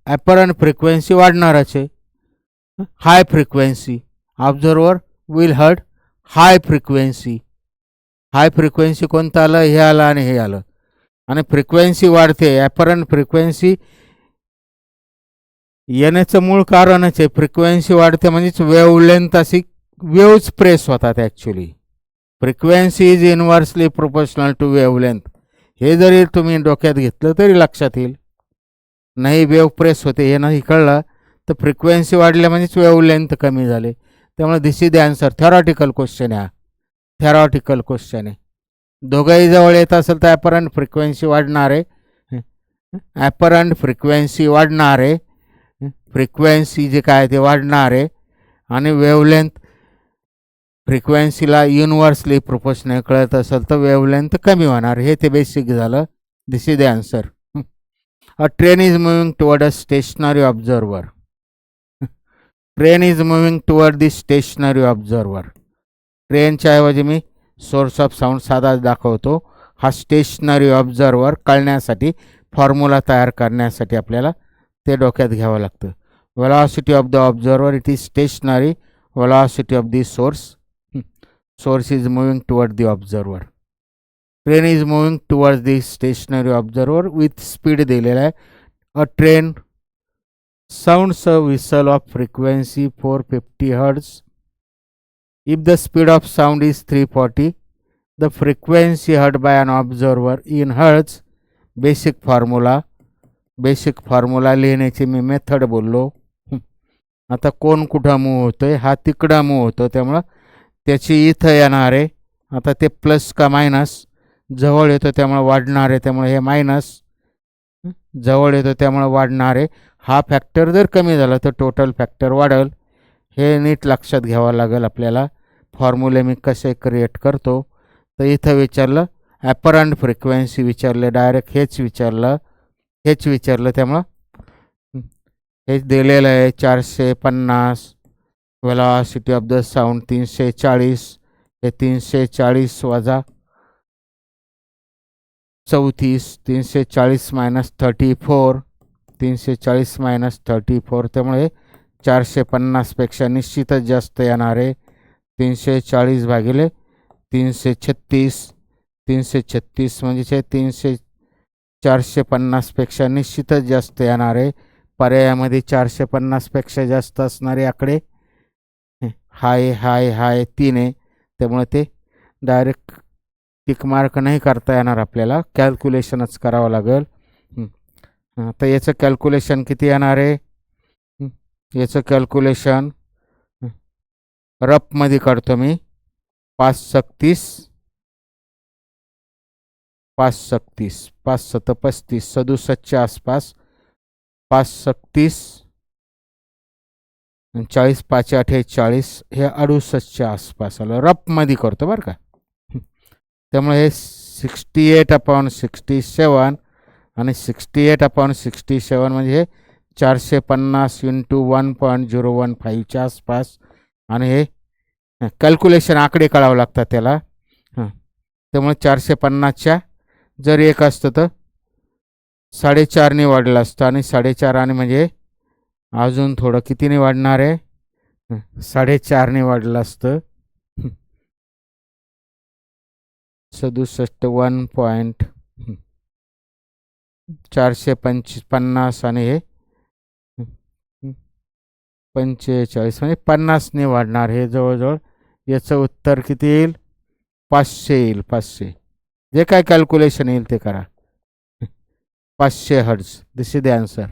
ॲपरंट फ्रिक्वेन्सी वाढणारच आहे. High frequency, observer will heard high frequency. High frequency कोणतं आलं? हे आलं आणि हे आलं. आणि फ्रिक्वेन्सी वाढते, ॲपरंट फ्रिक्वेन्सी येण्याचं मूळ कारणच आहे. फ्रिक्वेन्सी वाढते म्हणजेच वेवलेंथ अशी वेव्ज प्रेस होतात. Actually frequency is inversely proportional to wavelength. हे जरी तुम्ही डोक्यात घेतलं तरी लक्षात येईल. नाही वेव प्रेस होते हे नाही कळलं तर फ्रिक्वेन्सी वाढल्या म्हणजेच वेवलेंथ कमी झाले. त्यामुळे this is the answer. Theoretical question आहे हा. थेरॉटिकल क्वेश्चन आहे. दोघंही जवळ येत असेल तर ॲपरंट फ्रिक्वेन्सी वाढणार आहे. ॲपरंट फ्रिक्वेन्सी वाढणार आहे. फ्रिक्वेन्सी जे काय ते वाढणार आहे आणि वेवलेंथ फ्रिक्वेन्सीला युनिव्हर्सली प्रोपोर्शनल कळत असेल तर वेवलेंथ कमी होणार. हे ते बेसिक झालं. This is the answer. A train is moving toward a stationary observer. Train is moving toward the stationary observer. ट्रेनच्या ऐवजी मी सोर्स ऑफ साऊंड साधा दाखवतो. हा स्टेशनरी ऑब्झर्वर कळण्यासाठी फॉर्म्युला तयार करण्यासाठी आपल्याला ते डोक्यात घ्यावं लागतं. Velocity of the observer it is stationary. Velocity of the source is moving toward the observer. Train is moving towards the stationary observer with speed दिलेला आहे. A train sounds a whistle of frequency 450 hertz. If the speed of sound is 340, the frequency heard by an observer in hertz. Basic formula लिहिण्याची मी method बोललो. आता कोण कुठं move होतोय? हा तिकडं मूव्ह होतो त्यामुळं त्याची इथं येणार आहे. आता ते प्लस का मायनस? जवळ येतो त्यामुळे वाढणार आहे, त्यामुळे हे मायनस. जवळ येतो त्यामुळे वाढणार आहे. हा फॅक्टर जर कमी झाला तर टोटल फॅक्टर वाढेल. हे नीट लक्षात घ्यावं लागेल आपल्याला. फॉर्म्युले मी कसे क्रिएट करतो तर इथं विचारलं ॲपरंट फ्रिक्वेन्सी विचारले, डायरेक्ट हेच विचारलं त्यामुळं हेच दिलेलं आहे 450. Velocity of the sound 340. हे 340 वजा 34, 340 मायनस 34, 340 मायनस 34, त्यामुळे 450पेक्षा निश्चितच जास्त येणार आहे. 340 भागिले 336, 336 म्हणजे 450पेक्षा निश्चितच जास्त येणार आहे. पर्यायामध्ये 450पेक्षा जास्त असणारे आकडे हाय हाय हाय 3 आहे, त्यामुळे ते डायरेक्ट टिक मार्क नाही करता येणार, आपल्याला कॅल्क्युलेशनच करावं लागेल. आता याचं कॅल्क्युलेशन किती येणार आहे? याचं कॅल्क्युलेशन रफमध्ये करतो मी. 5 36, 5 36, 5 7 35, 67च्या आसपास, 5 36, 40 5 8 40, हे 68च्या आसपास आलं. रफमध्ये करतो बरं का. त्यामुळे हे 68/67 आणि 68/67 म्हणजे हे 450 इंटू 1.015च्या आसपास, आणि हे कॅल्क्युलेशन आकडे कळावं लागतात त्याला. त्यामुळे 450च्या जर एक असतं तर 4.5ने वाढलं असतं, आणि 4.5 म्हणजे अजून थोडं कितीने वाढणार आहे? 4.5ने वाढलं असतं. 67 1.450 आणि हे 45 म्हणजे 50ने वाढणार. हे जवळजवळ याचं उत्तर किती येईल? 500 येईल. 500 जे काय कॅल्क्युलेशन येईल ते करा. 500 hertz, this is the answer.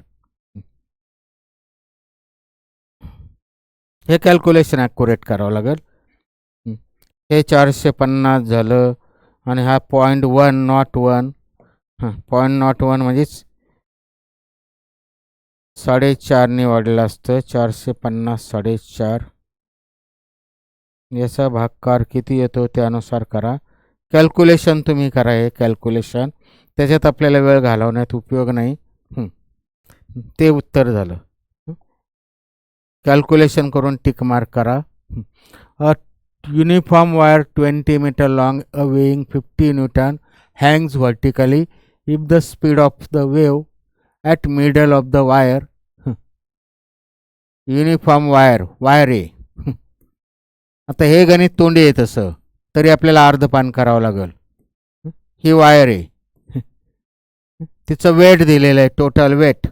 हे कॅल्क्युलेशन ॲक्युरेट करावं लागेल. हे 450 झालं, आणि हा 0.101, 0.01 म्हणजेच 4.5ने वाढलं असतं. 450 4.5, याचा भागाकार किती येतो त्यानुसार करा. कॅल्क्युलेशन तुम्ही करा, हे कॅल्क्युलेशन, त्याच्यात आपल्याला वेळ घालवण्यात उपयोग नाही. ते उत्तर झालं. कॅल्क्युलेशन करून टिक मार्क करा. अ uniform wire 20 meter long, weighing 50 Newton, hangs vertically if the speed of the wave at middle of the wire. Uniform wire आहे. आता हे गणित तोंडी आहे तसं, तरी आपल्याला अर्धपान करावं लागेल. ही वायर आहे, तिचं वेट दिलेलं आहे, टोटल वेट.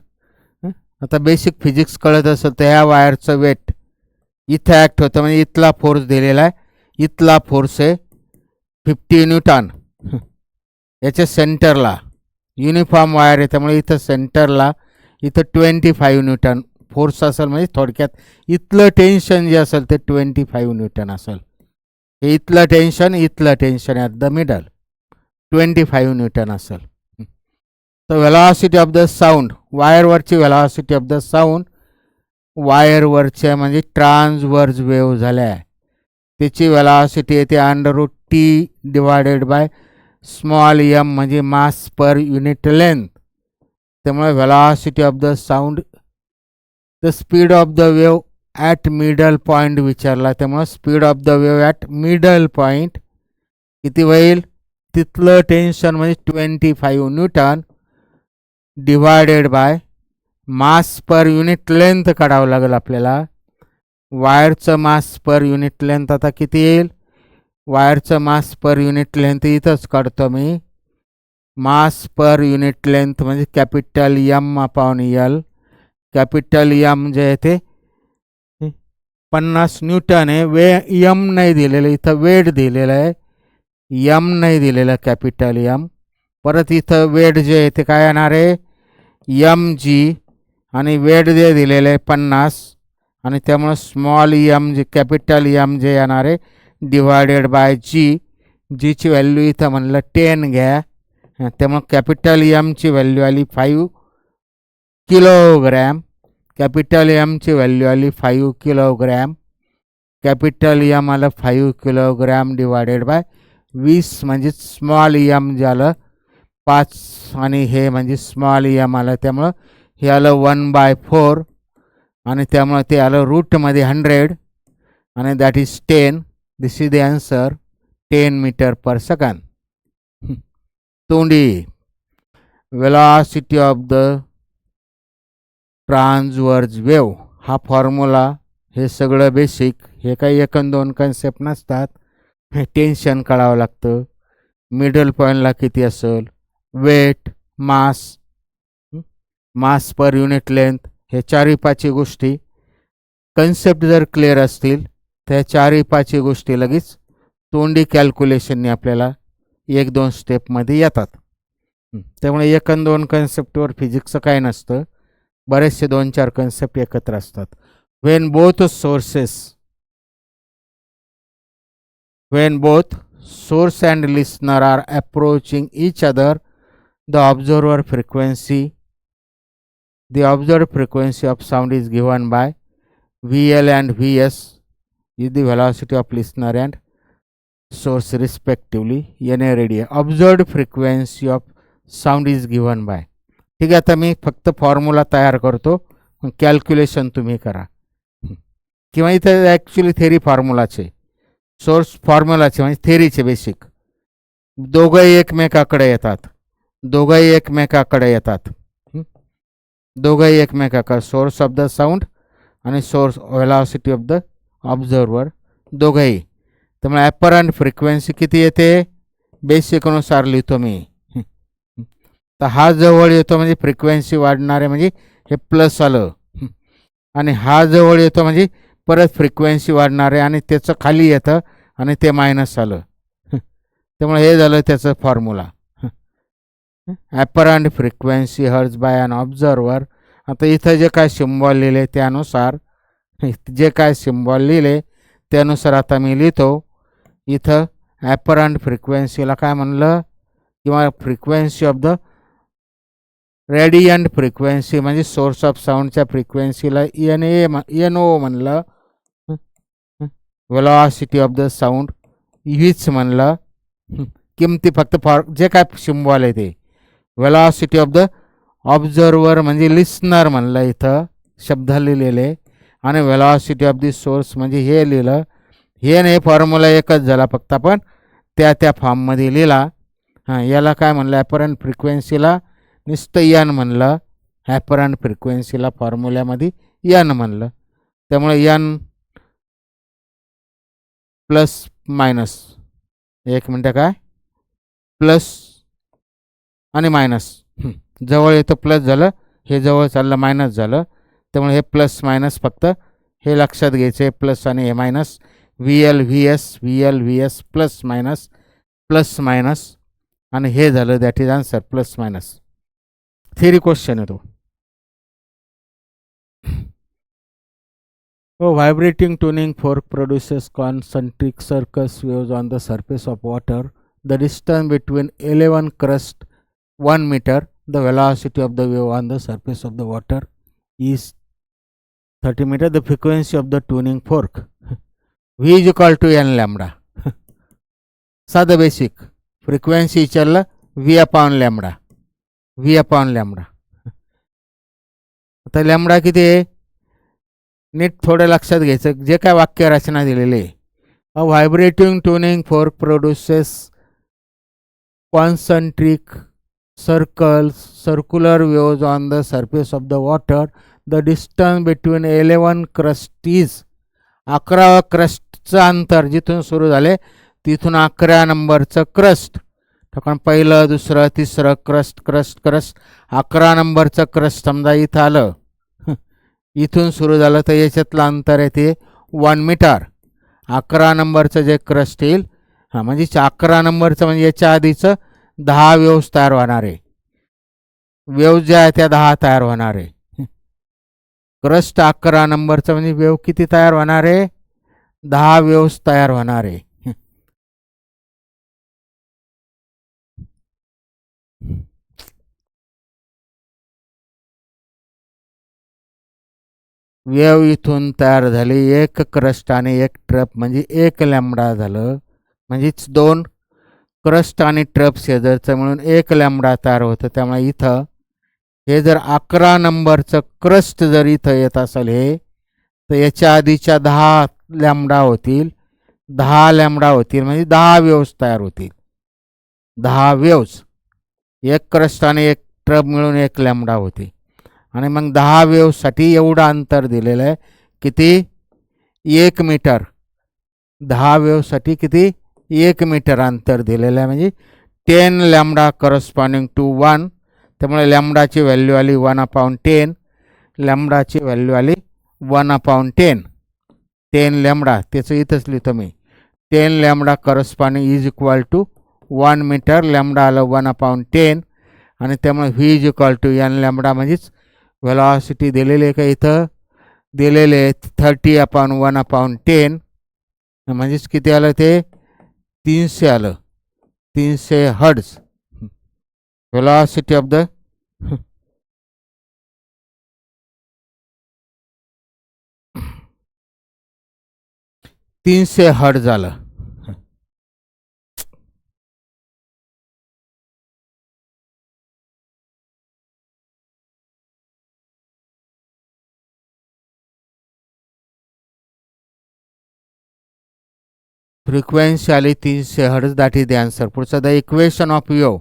आता बेसिक फिजिक्स कळत असेल तर ह्या वायरचं वेट इथं ॲक्ट होतं, म्हणजे इथला फोर्स दिलेला आहे, इथला फोर्स आहे 50 न्यूटन. याच्या सेंटरला युनिफॉर्म वायर आहे, त्यामुळे इथं सेंटरला इथं 25 न्यूटन फोर्स असेल. म्हणजे थोडक्यात इथलं टेन्शन जे असेल ते 25 न्यूटन असेल. हे इथलं tension at the middle 25 newton असेल. तर व्हेलॉसिटी ऑफ द साऊंड, वायरवरची व्हेलॉसिटी ऑफ द साऊंड, वायरवरच्या म्हणजे ट्रान्सवर्स वेव्ह झाल्या, त्याची व्हेलॉसिटी येते √T divided by small m म्हणजे मास पर युनिट लेंथ. त्यामुळे velocity of the sound, the speed of the wave at middle point विचारला, त्यामुळे speed of the wave at middle point किती होईल? तिथलं टेन्शन म्हणजे 25 newton divided by mass per unit length काढावं लागेल आपल्याला. वायरचं मास पर युनिट लेंथ आता किती येईल? वायरचं मास पर युनिट लेंथ इथंच काढतो मी. मास पर युनिट लेंथ म्हणजे कॅपिटल M/L. कॅपिटल M जे आहे ते 50 न्यूटन आहे. M नाही दिलेलं, इथं वेट दिलेलं आहे, M नाही दिलेलं, कॅपिटल M. परत इथं वेट जे आहे ते काय येणार आहे? mg, आणि वेट जे दिलेलं आहे 50, आणि त्यामुळे स्मॉल m जे कॅपिटल M जे येणार आहे डिवायडेड बाय g. ची व्हॅल्यू इथं म्हणलं 10 घ्या, त्यामुळे कॅपिटल M ची व्हॅल्यू आली 5 किलोग्रॅम. कॅपिटल M ची व्हॅल्यू आली 5 किलोग्रॅम. कॅपिटल M आलं 5 किलोग्रॅम डिवायडेड बाय 20, म्हणजे स्मॉल m झालं 5, आणि हे म्हणजे स्मॉल m आलं, त्यामुळं हे आलं 1/4, आणि त्यामुळे ते आलं रूटमध्ये 100, आणि that is 10. This is the answer, 10 metre per second. तोंडी velocity of the transverse wave हा फॉर्म्युला, हे सगळं बेसिक, हे काही 1 आणि 2 कन्सेप्ट नसतात. हे टेन्शन कळावं लागतं, मिडल पॉईंटला किती असेल, वेट, मास पर युनिट लेंथ, हे 4-5 गोष्टी कन्सेप्ट जर क्लिअर असतील त्या 4-5 गोष्टी लगेच तोंडी कॅल्क्युलेशनने आपल्याला 1-2 स्टेपमध्ये येतात. त्यामुळे 1 आणि 2 कन्सेप्टवर फिजिक्सचं काय नसतं, बरेचसे 2-4 कन्सेप्ट एकत्र असतात. when both source and listener are approaching each other, the observed frequency of sound is given by VL and VS is the velocity of listener and source respectively. NA radii. Observed frequency of sound is given by. ठीक आहे, आता मी फक्त formula तयार करतो, calculation तुम्ही करा. किंवा इथं ॲक्च्युली थेरी फॉर्म्युलाचे, सोर्स फॉर्म्युलाचे म्हणजे थेरीचे बेसिक, दोघंही एकमेकाकडे येतात. सोर्स ऑफ द साऊंड आणि source velocity of the observer दोघंही. त्यामुळे ॲपरंट फ्रिक्वेन्सी किती येते, बेसिकनुसार लिहितो मी. तर हा जवळ येतो म्हणजे फ्रिक्वेन्सी वाढणारे, म्हणजे हे प्लस आलं, आणि हा जवळ येतो म्हणजे परत फ्रिक्वेन्सी वाढणारे आणि त्याचं खाली येतं आणि ते मायनस आलं. त्यामुळे हे झालं त्याचं फॉर्म्युला. ॲपरंट फ्रिक्वेन्सी हर्ज बाय अन ऑब्झर्वर. आता इथं जे काय सिम्बॉल लिहिले त्यानुसार आता मी लिहितो. इथं ॲपरंट फ्रिक्वेन्सीला काय म्हणलं, किंवा frequency of the radiant frequency म्हणजे सोर्स ऑफ साऊंडच्या फ्रिक्वेन्सीला NO म्हणलं. वेलॉसिटी ऑफ द साऊंड हीच म्हणलं. किमती फक्त जे काय सिम्बॉल आहे ते. वेलॉसिटी ऑफ द ऑब्झर्वर म्हणजे लिस्नर म्हणलं, इथं शब्द लिहिलेले, आणि वेलॉसिटी ऑफ द सोर्स म्हणजे हे लिहिलं. हे फॉर्म्युला एकच झाला, फक्त आपण त्या फॉर्ममध्ये लिहिला. याला काय म्हणलं, ॲपरंट फ्रिक्वेन्सीला नुसतं एन म्हणलं, ॲपरंट फ्रिक्वेन्सीला फॉर्म्युल्यामध्ये एन म्हणलं. त्यामुळे एन प्लस मायनस, एक मिनटं, काय प्लस आणि मायनस, जवळ येतं प्लस झालं, हे जवळ चाललं मायनस झालं. त्यामुळे हे प्लस मायनस फक्त हे लक्षात घ्यायचे, प्लस आणि हे minus. VL VS plus minus, आणि हे झालं, that is answer, plus minus. Theory question आहे तो. Vibrating tuning fork produces concentric circus waves on the surface of water. The distance between 11 crust 1 meter. The velocity of the wave on the surface of the water is 30 meter. The frequency of the tuning fork V is equal to n lambda. साधं basic, frequency विचारलं V upon lambda. आता lambda किती आहे, नीट थोडं लक्षात घ्यायचं, जे काय वाक्य रचना दिलेले. A vibrating tuning fork produces concentric circular waves on the surface of the water. The distance between 11 crust is 11 क्रस्टचं अंतर जिथून सुरू झाले तिथून 11 नंबरचं क्रस्ट. कारण पहिलं, दुसरं, तिसरं क्रस्ट 11 नंबरचं क्रस्ट समजा इथं आलं, इथून सुरू झालं तर याच्यातलं अंतर आहे ते 1 मीटर. 11 नंबरचं जे क्रस्ट येईल, म्हणजे 11 नंबरचं म्हणजे याच्या आधीचं 10 वेव्स तयार होणार आहे. वेव्स ज्या आहेत त्या 10 तयार होणार आहे. क्रस्ट 11 नंबरचं म्हणजे वेव्ह किती तयार होणार आहे, 10 वेव्स तयार होणार आहे. वेव्ह इथून तयार झाली, एक क्रस्ट आणि एक ट्रप म्हणजे 1 लॅम्बडा झालं. म्हणजेच 2 क्रस्ट आणि ट्रप शेजारचं म्हणून 1 लॅम्बडा तयार होतं. त्यामुळे इथं हे जर 11 नंबरचं क्रस्ट जर इथं येत असेल हे, तर याच्या आधीच्या 10 लॅम्बडा होतील, 10 लॅम्बडा होतील म्हणजे 10 वेव्स तयार होतील. 10 वेव्स, एक क्रस्ट आणि एक ट्रब मिळून 1 लॅम्बडा होते. आणि मग 10 वेव्हसाठी एवढं अंतर दिलेलं आहे, किती? 1 मीटर. 10 वेव्हसाठी किती? 1 मीटर अंतर दिलेलं आहे, म्हणजे 10 लॅम्बडा करस्पॉन्डिंग टू 1. त्यामुळे लॅम्बडाची व्हॅल्यू आली 1/10. लॅम्बडाची व्हॅल्यू आली 1/10. 10 लॅम्बडा, त्याचं इथंच लिहितो मी. 10 lambda corresponding is equal to 1 metre. Lambda आलं 1/10. आणि त्यामुळे V is equal to N lambda, म्हणजेच व्हेलॉसिटी दिलेली आहे का इथं? दिलेले 30/1/10. म्हणजेच किती आलं ते? 300 आलं. 300 hertz velocity of the 300 hertz आलं. फ्रिक्वेन्सी आली 300 hertz. That is the answer. पुढचं द इक्वेशन ऑफ वेव्ह.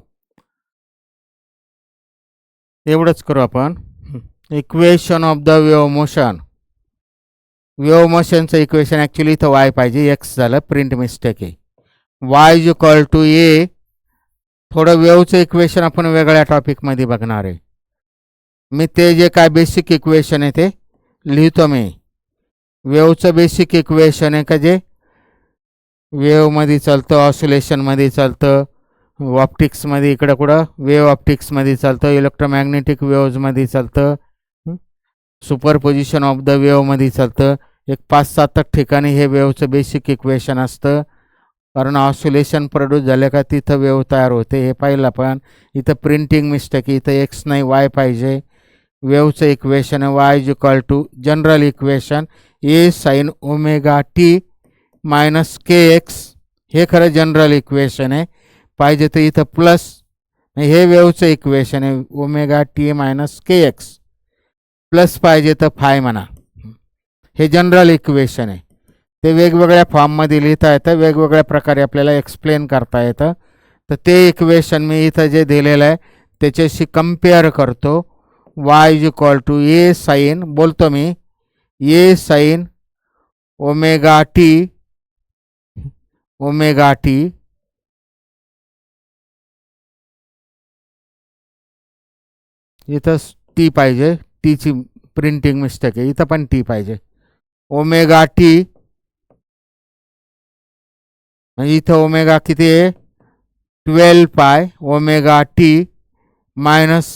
एवढंच करू आपण. Equation of the wave motion. Wave मोशनचं इक्वेशन ॲक्च्युली इथं वाय पाहिजे, एक्स झालं, प्रिंट मिस्टेक आहे. Y is equal to A. थोडं वेव्हचं इक्वेशन आपण वेगळ्या टॉपिकमध्ये बघणार आहे. मी ते जे काय बेसिक इक्वेशन आहे ते लिहितो मी. वेव्हचं बेसिक इक्वेशन आहे का जे वेव्हमध्ये चालतं, ऑसिलेशनमध्ये चालतं, ऑप्टिक्समध्ये इकडं कुठं वेव्ह ऑप्टिक्समध्ये चालतं, इलेक्ट्रोमॅग्नेटिक वेव्हजमध्ये चालतं, सुपरपोजिशन ऑफ द वेव्हमध्ये चालतं. एक 5-7 ठिकाणी हे वेव्हचं बेसिक इक्वेशन असतं. कारण ऑसिलेशन प्रोड्यूस झालं का तिथं वेव्ह तयार होते, हे पाहिलं आपण. इथं प्रिंटिंग मिस्टेक, इथं एक्स नाही वाय पाहिजे. वेव्हचं इक्वेशन आहे Y is equal to general equation a sine omega t minus k x. हे खरं जनरल इक्वेशन आहे. पाहिजे तर इथं प्लस, हे वेव्हचं इक्वेशन आहे omega t minus k x. Plus पाहिजे तर फाय म्हणा. हे जनरल इक्वेशन आहे. ते वेगवेगळ्या फॉर्ममध्ये लिहिता येतं, वेगवेगळ्या प्रकारे आपल्याला एक्सप्लेन करता येतं. तर ते इक्वेशन मी इथं जे दिलेलं आहे त्याच्याशी कम्पेअर करतो. Y is equal to a sine, बोलतो मी, ए साइन ओमेगा टी इथं टी पाहिजे, टीची प्रिंटिंग मिस्टेक आहे, इथं पण टी पाहिजे. ओमेगा टी म्हणजे इथं ओमेगा किती आहे? 12 पाय ओमेगा टी मायनस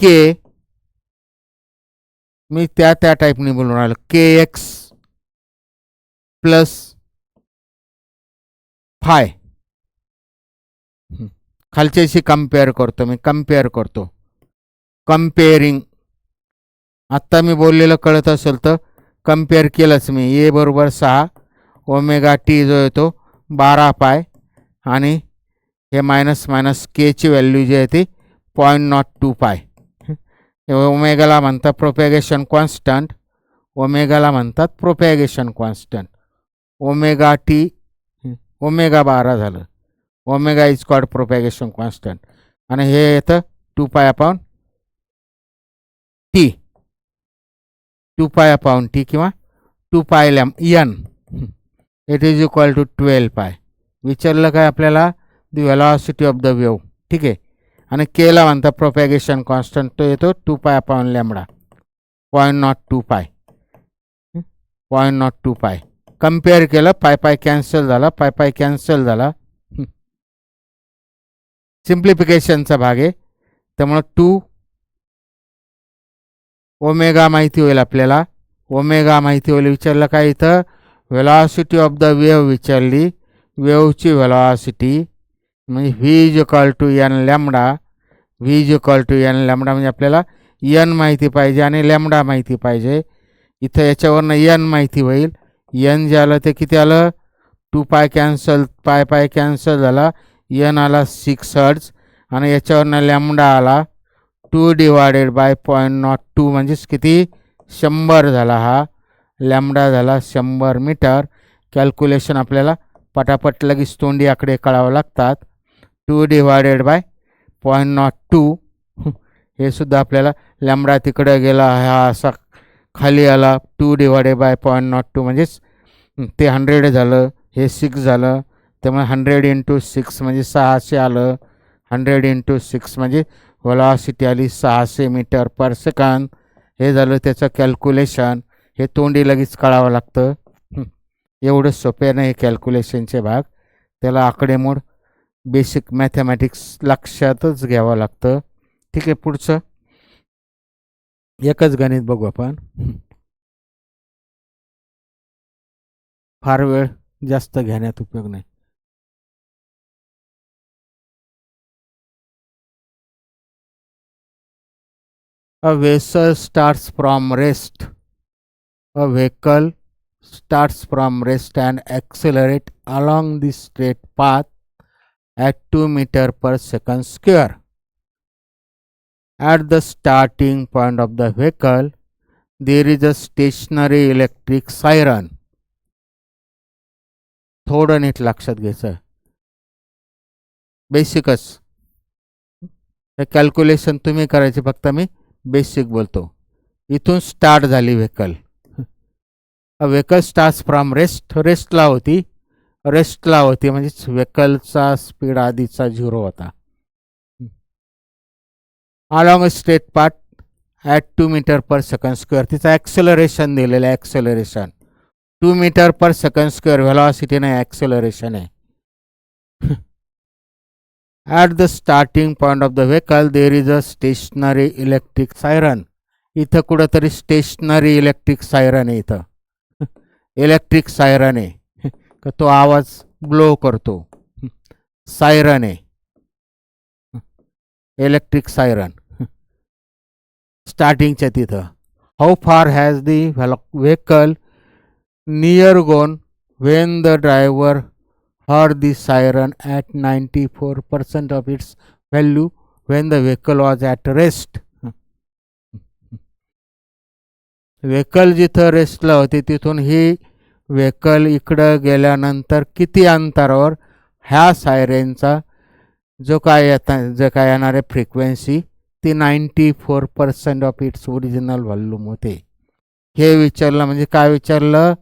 के. मी त्या टाईपने बोलून राहिलो. के एक्स प्लस फाय. खालच्याशी कम्पेअर करतो मी, कम्पेअर करतो. कम्पेअरिंग. आत्ता मी बोललेलं कळत असेल तर कम्पेअर केलंच मी. ए बरोबर 6, ओमेगा टी जो येतो 12 पाय, आणि हे मायनस मायनस केची व्हॅल्यू जी आहे ती 0.02 पाय. ओमेगाला म्हणतात प्रोपॅगेशन कॉन्स्टंट. ओमेगाला म्हणतात propagation constant. Omega T omega 12 झालं. Omega is called propagation constant. आणि हे येतं 2 pi upon T. 2 pi upon T किंवा 2 pi n. It is equal to 12 pi. विचारलं काय आपल्याला? The velocity of the wave. ठीक आहे. आणि केला म्हणतात प्रोपॅगेशन कॉन्स्टंट, तो येतो 2 पाय अपॉन लॅम्बडा, 0.02 पाय. 0.02 पाय. कम्पेअर केलं, पाय कॅन्सल झाला, पाय कॅन्सल झाला. सिम्प्लिफिकेशनचा भाग आहे, त्यामुळं 2 ओमेगा माहिती होईल आपल्याला. ओमेगा माहिती होईल. विचारलं काय इथं? व्हेलॉसिटी ऑफ द वेव्ह विचारली. वेव्हची व्हेलॉसिटी म्हणजे v is equal to N lambda. V is equal to N lambda म्हणजे आपल्याला एन माहिती पाहिजे आणि लॅम्बडा माहिती पाहिजे. इथं याच्यावरनं एन माहिती होईल. एन जे आलं ते किती आलं? 2 पाय कॅन्सल, पाय कॅन्सल झाला. एन आला 6 हर्ट्ज. आणि याच्यावरनं लॅम्बडा आला 2 डिवायडेड बाय 0.02 म्हणजेच किती? 100 झाला. हा लॅम्बडा झाला 100 मीटर. कॅल्क्युलेशन आपल्याला पटापट लगेच तोंडी आकडे कळावं लागतात. 2 डिवायडेड बाय 0.02 हे सुद्धा आपल्याला लॅम्बडा तिकडे गेला, हा असा खाली आला, 2/0.02 म्हणजेच ते 100 झालं, हे 6 झालं, त्यामुळे 100 × 6 म्हणजे 600 आलं. 100 × 6 म्हणजे व्हेलॉसिटी आली 600 मीटर पर सेकंद. हे झालं त्याचं कॅल्क्युलेशन. हे तोंडी लगेच कळावं लागतं. एवढं सोपे नाही हे कॅल्क्युलेशनचे भाग, त्याला आकडेमोड बेसिक मॅथमॅटिक्स लक्षातच घ्यावं लागतं. ठीक आहे, पुढचं एकच गणित बघू आपण. फार वेळ जास्त घेण्यात उपयोग नाही. A vessel starts from rest. A vehicle starts from rest and accelerate along the straight path at 2 meters per second square. At the starting point of the vehicle, there is a stationary electric siren. थोडं नीट लक्षात घ्यायचं, बेसिकच. हे calculation तुम्ही करायचे, फक्त मी basic बोलतो. इथून start झाली vehicle. Vehicle starts from rest. रेस्टला होती म्हणजेच व्हेकलचा स्पीड आधीचा 0 होता. Along straight path at 2 metre per second square. तिचं ॲक्सेलरेशन दिलेलं आहे. Acceleration 2 metre per second square. Velocity नाही, ॲक्सेलरेशन आहे. At the starting point of the vehicle there is a stationary electric siren. इथं कुठंतरी स्टेशनरी इलेक्ट्रिक सायरन आहे. इथं electric siren आहे का, तो आवाज ब्लो करतो. सायरन आहे, इलेक्ट्रिक सायरन स्टार्टिंगच्या तिथं. हाऊ फार हॅज दी व्हेकल नियर गोन Wien the driver heard the siren at 94% of its value when the vehicle was at rest. Vehicle जिथं रेस्टला होती तिथून ही व्हेकल इकडं गेल्यानंतर किती अंतरावर ह्या सायरेनचा जो काय येणार आहे फ्रिक्वेन्सी, ती 94% ऑफ इट्स ओरिजिनल व्हॉल्यूम होते. हे विचारलं म्हणजे काय विचारलं,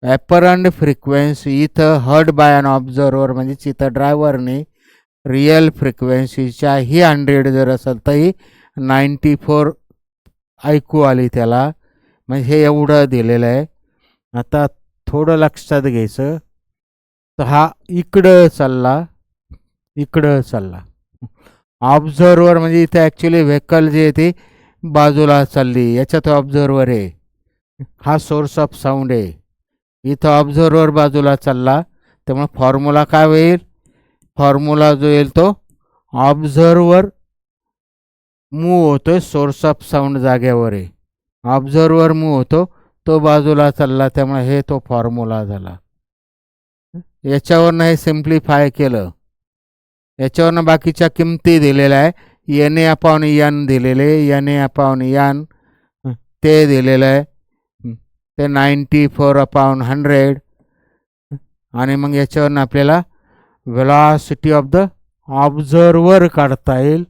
ॲपरंट फ्रिक्वेन्सी इथं हर्ड बाय अन ऑब्झर्वर म्हणजेच इथं ड्रायव्हरने रिअल फ्रिक्वेन्सीच्या ही 100 जर असेल तर ही 94 ऐकू आली त्याला, म्हणजे हे एवढं दिलेलं आहे. आता थोडं लक्षात घ्यायचं, तर हा इकडं चालला. ऑब्झर्वर म्हणजे इथं ॲक्च्युली व्हेकल जे आहे ते बाजूला चालली, याच्यात ऑब्झर्वर आहे. हा सोर्स ऑफ साऊंड आहे. इथं ऑब्झर्वर बाजूला चालला, त्यामुळे फॉर्म्युला काय होईल, फॉर्म्युला जो येईल तो ऑब्झर्वर मूव होतोय, सोर्स ऑफ साऊंड जागेवर आहे. ऑब्झर्वर मूव होतो, तो बाजूला चालला, त्यामुळे हे तो फॉर्म्युला झाला. याच्यावरनं हे सिम्प्लिफाय केलं. याच्यावरनं बाकीच्या किमती दिलेल्या आहे. NA/N दिलेले, NA/N ते दिलेलं आहे, ते 94/100. आणि मग याच्यावरनं आपल्याला व्हेलॉसिटी ऑफ द ऑब्झर्वर काढता येईल.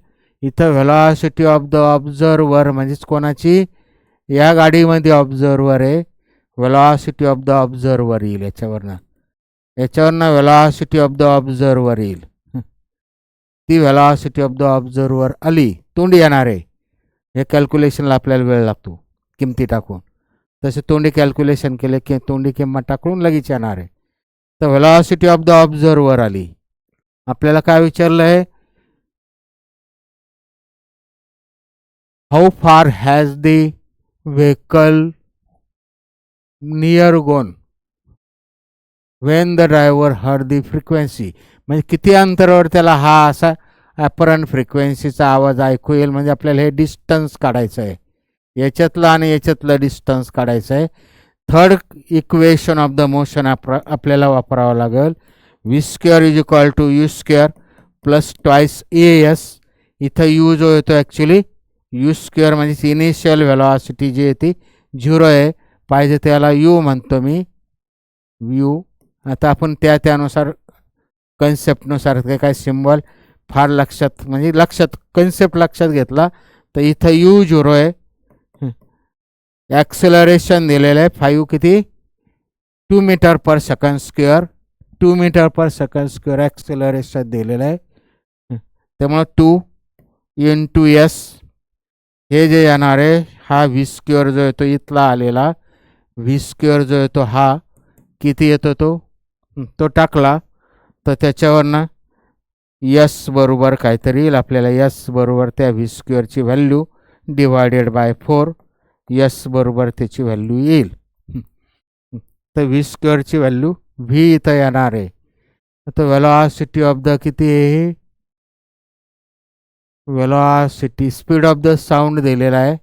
इथं व्हेलॉसिटी ऑफ द ऑब्झर्वर म्हणजेच कोणाची, या गाडीमध्ये ऑब्झर्वर आहे, व्हेलॉसिटी ऑफ द ऑब्झर्वर येईल. याच्यावरनं व्हेलॉसिटी ऑफ द ऑब्झर्वर येईल. ती व्हेलॉसिटी ऑफ द ऑब्झर्वर आली, तोंडी येणार आहे. हे कॅल्क्युलेशनला आपल्याला वेळ लागतो किमती टाकून. तसे तोंडी कॅल्क्युलेशन केले की तोंडी किंमत टाकून लगेच येणार आहे. तर व्हेलॉसिटी ऑफ द ऑब्झर्वर आली. आपल्याला काय विचारलं आहे, हाऊ फार हॅज द व्हेकल नियर गोन Wien the driver heard the frequency. म्हणजे किती अंतरावर त्याला हा असा ॲपरंट फ्रिक्वेन्सीचा आवाज ऐकू येईल. म्हणजे आपल्याला हे डिस्टन्स काढायचं आहे, याच्यातलं आणि याच्यातलं डिस्टन्स काढायचं आहे. Third equation of the motion आपल्याला वापरावं लागेल. v² = u² plus twice AS. इथं यू जो येतो ॲक्च्युली u² म्हणजे इनिशियल व्हेलॉसिटी जी आहे ती 0 आहे, पाहिजे त्याला यू म्हणतो मी, यू. आता आपण त्यानुसार कन्सेप्टनुसार काय सिम्बॉल फार लक्षात कन्सेप्ट लक्षात घेतला तर इथं u0 आहे. ॲक्सेलरेशन दिलेलं आहे 5 किती 2 metre per second square. 2 metre per second square acceleration दिलेलं आहे. त्यामुळं 2 इंटू एस हे जे येणार आहे हा व्ही स्क्वेअर जो येतो इथला आलेला व्ही स्क्वेअर जो येतो हा किती येतो तो टाकला तर त्याच्यावरनं यस बरोबर काहीतरी येईल आपल्याला. यस बरोबर त्या व्ही स्क्वेअरची व्हॅल्यू डिवायडेड बाय 4 यस बरोबर त्याची व्हॅल्यू येईल. तर व्ही स्क्वेअरची व्हॅल्यू व्ही इथं येणार आहे. तर वेलॉसिटी ऑफ द किती आहे velocity speed of the sound दिलेला आहे.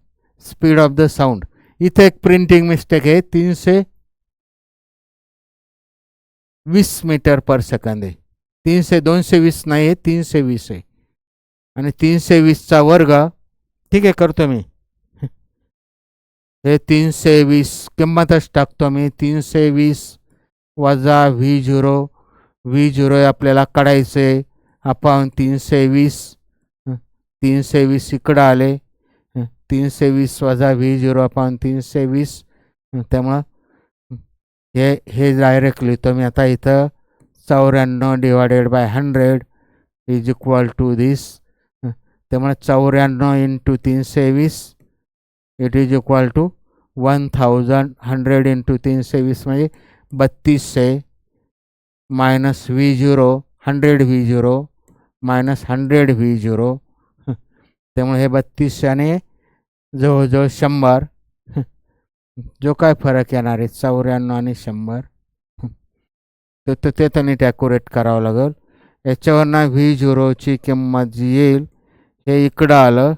स्पीड ऑफ द साऊंड इथे एक प्रिंटिंग मिस्टेक आहे 320 मीटर पर सेकंद आहे. 220 नाही आहे 320 आहे. आणि 320चा वर्ग ठीक आहे करतो मी हे 320 किंमतच टाकतो मी. 320 वजा V0 आपल्याला काढायचं आहे. आपण 320 इकडं आले. 320 वजा V0 आपण 320. त्यामुळं हे डायरेक्ट लिहितो मी आता इथं 94 divided by 100 is equal to this. त्यामुळे 94 into 320 it is equal to 1100 into 320 म्हणजे 3200 minus V0 100 V0 minus 100 V0. त्यामुळे हे 3200ने जवळजवळ 100 जो काय फरक येणार आहे 94 आणि 100 तर ते तर नीट ॲक्युरेट करावं लागेल. याच्यावरनं V0ची किंमत जी येईल हे इकडं आलं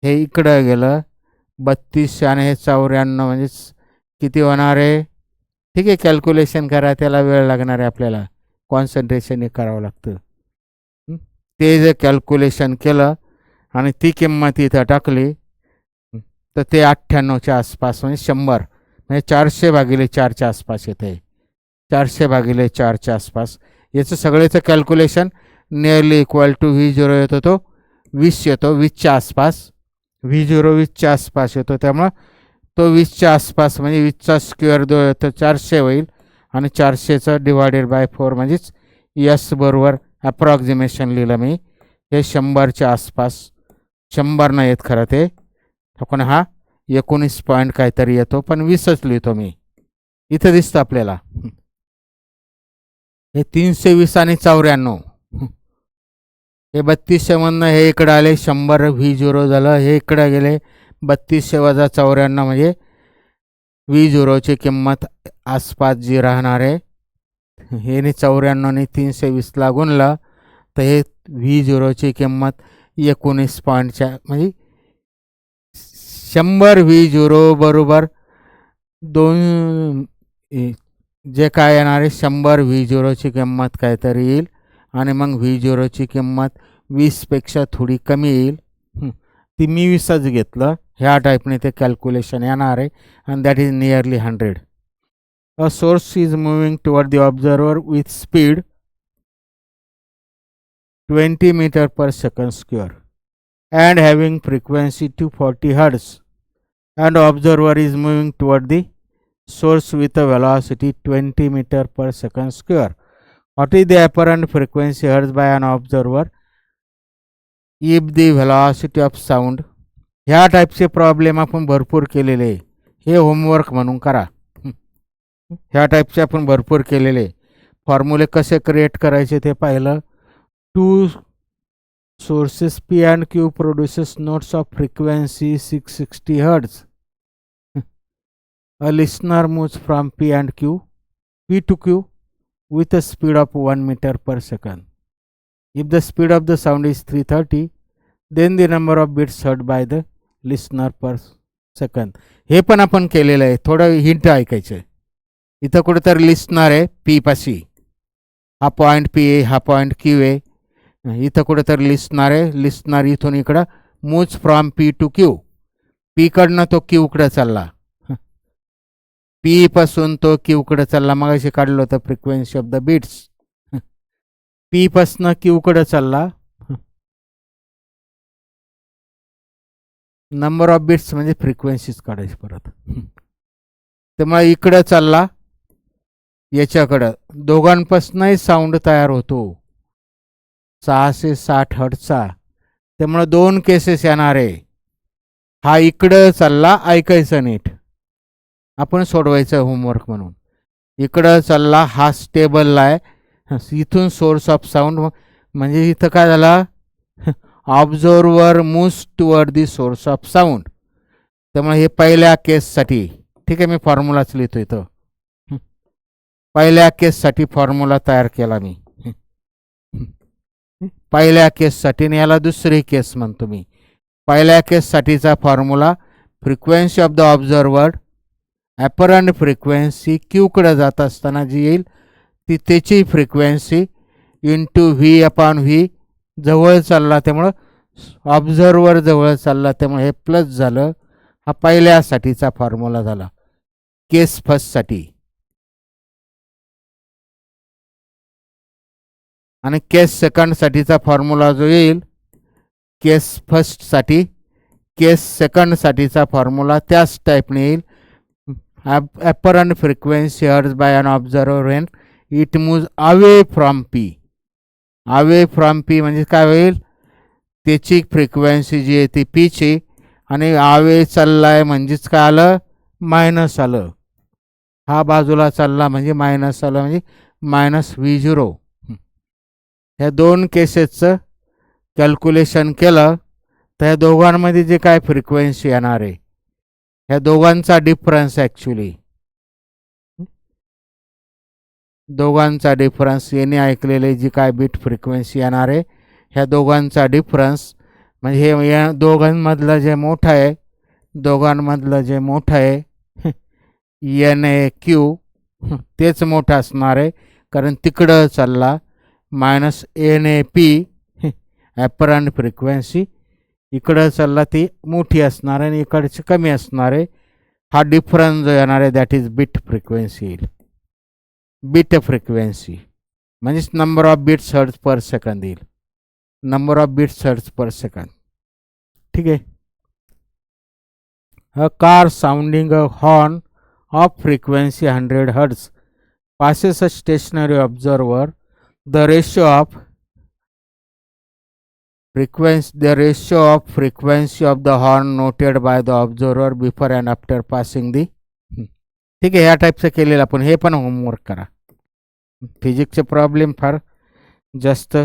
हे इकडं गेलं 3200 आणि हे 94 म्हणजेच किती होणार आहे. ठीक आहे कॅल्क्युलेशन करा त्याला वेळ लागणार आहे आपल्याला कॉन्सन्ट्रेशन करावं लागतं. ते जे कॅल्क्युलेशन केलं आणि ती किंमत इथं टाकली तर ते 98च्या आसपास म्हणजे 100 म्हणजे 400/4च्या आसपास येते. 400/4च्या आसपास याचं सगळ्याचं calculation nearly equal to V0 येतो तो 20 येतो 20च्या आसपास. V0 20च्या आसपास येतो त्यामुळं तो 20च्या आसपास म्हणजे 20चा स्क्वेअर जो येतो 400 होईल आणि 400चं डिवायडेड बाय 4 म्हणजेच यस बरोबर अप्रॉक्झिमेशन लिहिलं मी हे 100च्या आसपास. 100 नाही येत खरं ते पण हा 19 पॉईंट काहीतरी येतो पण 20च लिहितो मी. इथं दिसतं आपल्याला हे 320 आणि 94 हे 3200 हे इकडं आले 100 V0 झालं हे इकडं गेले 3200 वजा 94 म्हणजे V0ची किंमत आसपास जी राहणार आहे हे 94ने 320 गुणलं तर हे V0ची किंमत 19 पॉईंटच्या म्हणजे 100 V0 बरोबर 2 जे काय येणार आहे 100 V0ची किंमत काहीतरी येईल आणि मग V0ची किंमत 20पेक्षा थोडी कमी येईल. ती मी 20च घेतलं ह्या टाईपने ते कॅल्क्युलेशन येणार आहे आणि that is nearly 100. A source is moving toward the observer with speed 20 metre per second square and having frequency 240 Hz and observer is moving toward the source with a velocity 20 meter per second square. What is the apparent frequency Hz by an observer if the velocity of sound. ह्या टाईपचे problem आपण भरपूर केलेले हे homework म्हणून करा. ह्या टाईपचे आपण भरपूर केलेले फॉर्म्युले कसे क्रिएट करायचे ते पाहिलं. 2 sources P and Q produces notes of frequency 660 Hz. A listener moves from P to Q with a speed of 1 meter per second. If the speed of the sound is 330, then the number of bits heard by the listener per second. हे पण आपण केलेलं आहे. थोडं hint ऐकायचं आहे. इथं कुठेतरी लिस्नर आहे P पाशी हा पॉईंट P आहे हा पॉईंट Q आहे. इथं कुठेतरी लिस्नर आहे. लिस्नर इथून इकडं moves from P to Q. P कडनं तो Q कडे चालला. P पासून तो Q कडे चालला. मग अशी काढलं होतं frequency of the beats. P पासून Q कडे चालला नंबर ऑफ बिट्स म्हणजे फ्रिक्वेन्सीज काढायची परत. त्यामुळे इकडं चालला याच्याकडं दोघांपासूनही साऊंड तयार होतो 660 हर्ट्जचा. त्यामुळे 2 केसेस येणार आहे. हा इकडं चालला, ऐकायचं नीट, आपण सोडवायचं होमवर्क म्हणून. इकडं चालला, हा स्टेबलला आहे. इथून सोर्स ऑफ साऊंड म्हणजे इथं काय झाला, observer moves toward the source of sound. त्यामुळे हे पहिल्या केससाठी, ठीक आहे, मी फॉर्म्युलाच लिहितो इथं. पहिल्या केससाठी फॉर्म्युला तयार केला मी, पहिल्या केससाठी. आणि याला दुसरी केस म्हणतो मी. पहिल्या केससाठीचा formula, frequency of the observed apparent frequency क्यूकडे जात असताना जी येईल ती त्याची frequency into V upon V. जवळ चालला त्यामुळं ऑब्झर्वर जवळ चालला त्यामुळे हे प्लस झालं. हा पहिल्यासाठीचा फॉर्म्युला झाला केस फर्स्टसाठी. आणि केस सेकंडसाठीचा फॉर्म्युला जो येईल केस फर्स्टसाठी, केस सेकंडसाठीचा फॉर्म्युला त्याच टाईपने येईल. Apparent frequency hertz by an observer when it moves away from P. Away from P म्हणजे काय होईल, त्याची फ्रिक्वेन्सी जी आहे ती पीची, आणि अवे चालला आहे म्हणजेच काय आलं, मायनस आलं. हा बाजूला चालला म्हणजे मायनस आलं, म्हणजे मायनस V0. ह्या 2 केसेसचं कॅल्क्युलेशन केलं तर ह्या दोघांमध्ये जे काय फ्रिक्वेन्सी येणार आहे, ह्या दोघांचा डिफरन्स, ॲक्च्युली दोघांचा डिफरन्स, याने ऐकलेले जी काय बिट फ्रिक्वेन्सी येणार आहे, ह्या दोघांचा डिफरन्स म्हणजे हे या दोघांमधलं जे मोठं आहे, दोघांमधलं जे मोठं आहे NAQ तेच मोठं असणार आहे, कारण तिकडं चालला. मायनस NAP ॲपरंट फ्रिक्वेन्सी इकडं चालला ती मोठी असणार आहे आणि इकडची कमी असणार आहे. हा डिफरन्स जो येणार आहे दॅट इज बिट फ्रिक्वेन्सी येईल. बिट फ्रिक्वेन्सी म्हणजेच number of beats hertz per second येईल. Number of beats hertz per second, ठीक आहे. A car sounding a horn of frequency 100 hertz passes a stationary observer. The ratio of frequency of the horn noted by the observer before and after passing the. ठीक आहे, ह्या टाईपचं केलेलं आपण. हे पण होमवर्क करा. फिजिक्सचे प्रॉब्लेम फार जास्त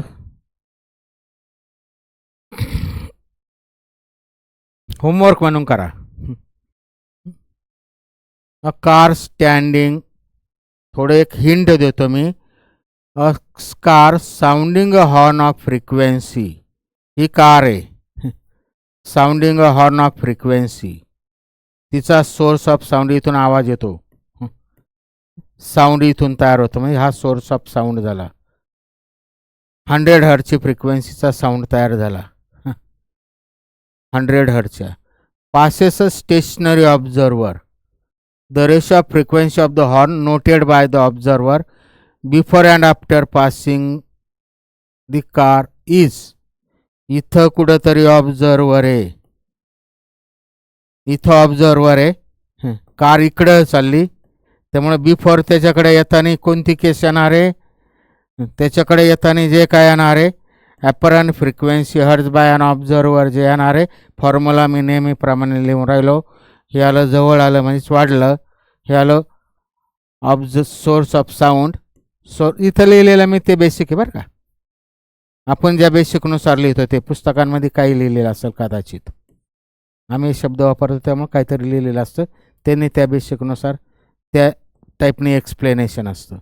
होमवर्क म्हणून करा. अ कार स्टँडिंग, थोडं एक हिंट देतो मी. A car sounding a horn of frequency, ही कार आहे sounding a horn of frequency. तिचा सोर्स ऑफ साऊंड, इथून आवाज येतो, साऊंड इथून तयार होतो, म्हणजे हा सोर्स ऑफ साऊंड झाला. 100 हर्ट्जची फ्रिक्वेन्सीचा साऊंड तयार झाला 100 हर्ट्जच्या. Passes a stationary observer. The ratio of frequency of the horn noted by the observer before and after passing the car is. इथं कुठंतरी ऑब्झर्वर आहे, इथं ऑब्झर्वर आहे, कार इकडं चालली, त्यामुळे बिफोर त्याच्याकडे येताना कोणती केस येणार आहे, त्याच्याकडे येताना जे काय येणार आहे apparent frequency hertz by an observer जे येणार आहे. फॉर्म्युला मी नेहमीप्रमाणे लिहून राहिलो. हे आलं जवळ आलं म्हणजेच वाढलं, हे आलं सोर्स ऑफ साऊंड. इथं लिहिलेलं मी ते बेसिक आहे बरं का, आपण ज्या बेसिकनुसार लिहितो ते पुस्तकांमध्ये काही लिहिलेलं असेल कदाचित, आम्ही शब्द वापरतो त्यामुळे काहीतरी लिहिलेलं असतं, त्यांनी त्या बेसिकनुसार त्या टाईपने एक्सप्लेनेशन असतं.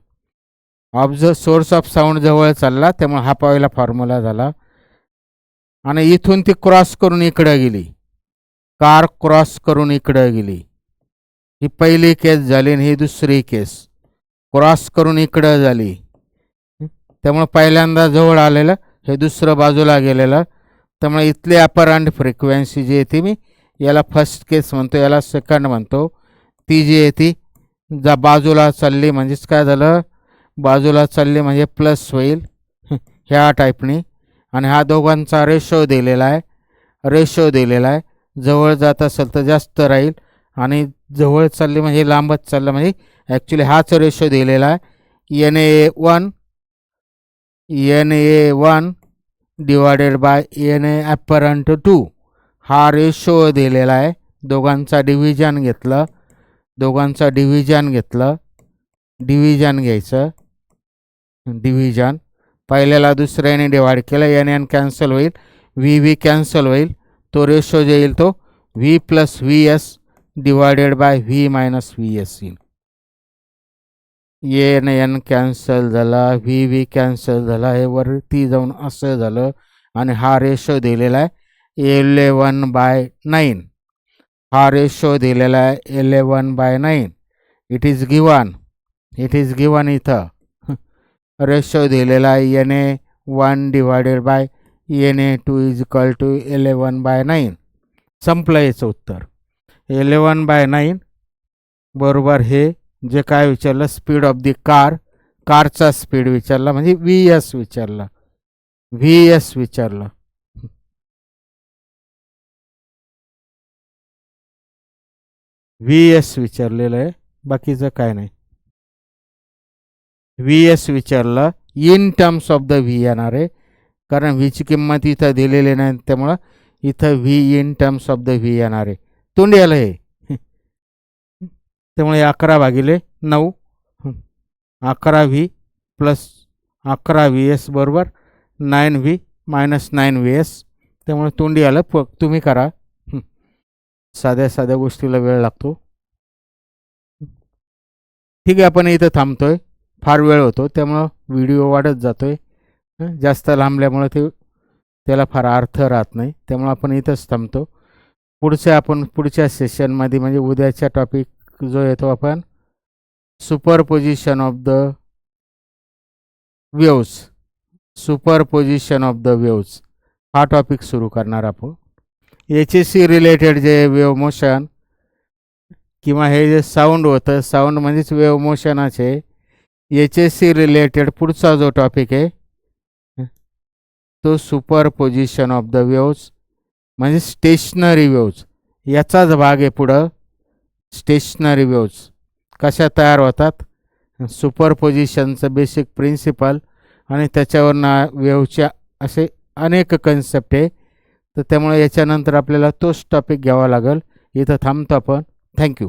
सोर्स ऑफ साऊंड जवळ चालला त्यामुळे हा पहिला फॉर्म्युला झाला. आणि इथून ती क्रॉस करून इकडं गेली, कार क्रॉस करून इकडं गेली, ही पहिली केस झाली आणि ही दुसरी केस क्रॉस करून इकडं झाली. त्यामुळे पहिल्यांदा जवळ आलेलं, हे दुसरं बाजूला गेलेलं, त्यामुळे इथली अपरंट फ्रिक्वेन्सी जी आहे ती मी याला फर्स्ट केस म्हणतो, याला सेकंड म्हणतो. ती जी आहे ती बाजूला चालली म्हणजेच काय झालं, बाजूला चालली म्हणजे प्लस होईल ह्या टाईपनी. आणि हा दोघांचा रेशो दिलेला आहे, जवळ जात असेल तर जास्त राहील आणि जवळ चालले म्हणजे लांबच चाललं म्हणजे ॲक्च्युली हाच रेशो दिलेला आहे NA1 divided bye NA apparent 2 हा रेशो दिलेला आहे. दोघांचा डिव्हिजन घेतलं डिव्हिजन घ्यायचं डिव्हिजन पहिल्याला दुसऱ्याने डिवाइड केलं NN कॅन्सल होईल VV कॅन्सल होईल तो रेशो जे येईल तो V plus VS divided by V minus VS येईल. NN कॅन्सल झाला VV कॅन्सल झाला हे वरती जाऊन असं झालं आणि हा रेशो दिलेला आहे 11/9 हा रेशो दिलेला आहे 11/9 इट इज गिवन इथं रेशो दिलेला आहे NA1 divided by NA2 is equal to 11/9 संपलं याचं उत्तर 11/9 बरोबर. हे जे काय विचारलं स्पीड ऑफ द कारचा स्पीड विचारला म्हणजे VS विचारलं VS विचारलेलं आहे बाकीचं काय नाही. VS विचारलं in terms of the V येणार आहे कारण व्हीची किंमत इथं दिलेली नाही त्यामुळं इथं V in terms of the V येणार आहे. तोंडी आलं हे त्यामुळे 11/9 11V प्लस 11VS बरोबर 9V मायनस 9VS त्यामुळे तोंडी आलं तुम्ही करा. साध्या गोष्टीला वेळ लागतो. ठीक आहे आपण इथं थांबतोय फार वेळ होतो त्यामुळं व्हिडिओ वाढत जातोय जास्त लांबल्यामुळे त्याला फार अर्थ राहत नाही त्यामुळे आपण इथंच थांबतो. पुढच्या सेशनमध्ये म्हणजे उद्याच्या टॉपिक जो येतो आपण सुपरपोजिशन ऑफ द वेव्स हा टॉपिक सुरू करणार आपण. HSC रिलेटेड जे वेव्ह मोशन किंवा हे जे साऊंड होतं साऊंड म्हणजेच वेव्ह मोशनाचे HSC रिलेटेड पुढचा जो टॉपिक आहे तो सुपरपोजिशन ऑफ द वेव्स म्हणजे स्टेशनरी वेव्स याचाच भाग आहे. पुढं स्टेशनरी वेव्स कशा तयार होतात सुपरपोजिशनचं बेसिक प्रिन्सिपल आणि त्याच्यावरनं वेव्हच्या असे अनेक कन्सेप्ट आहे तर त्यामुळे याच्यानंतर आपल्याला तोच टॉपिक घ्यावा लागेल. इथं थांबतो आपण. थँक्यू.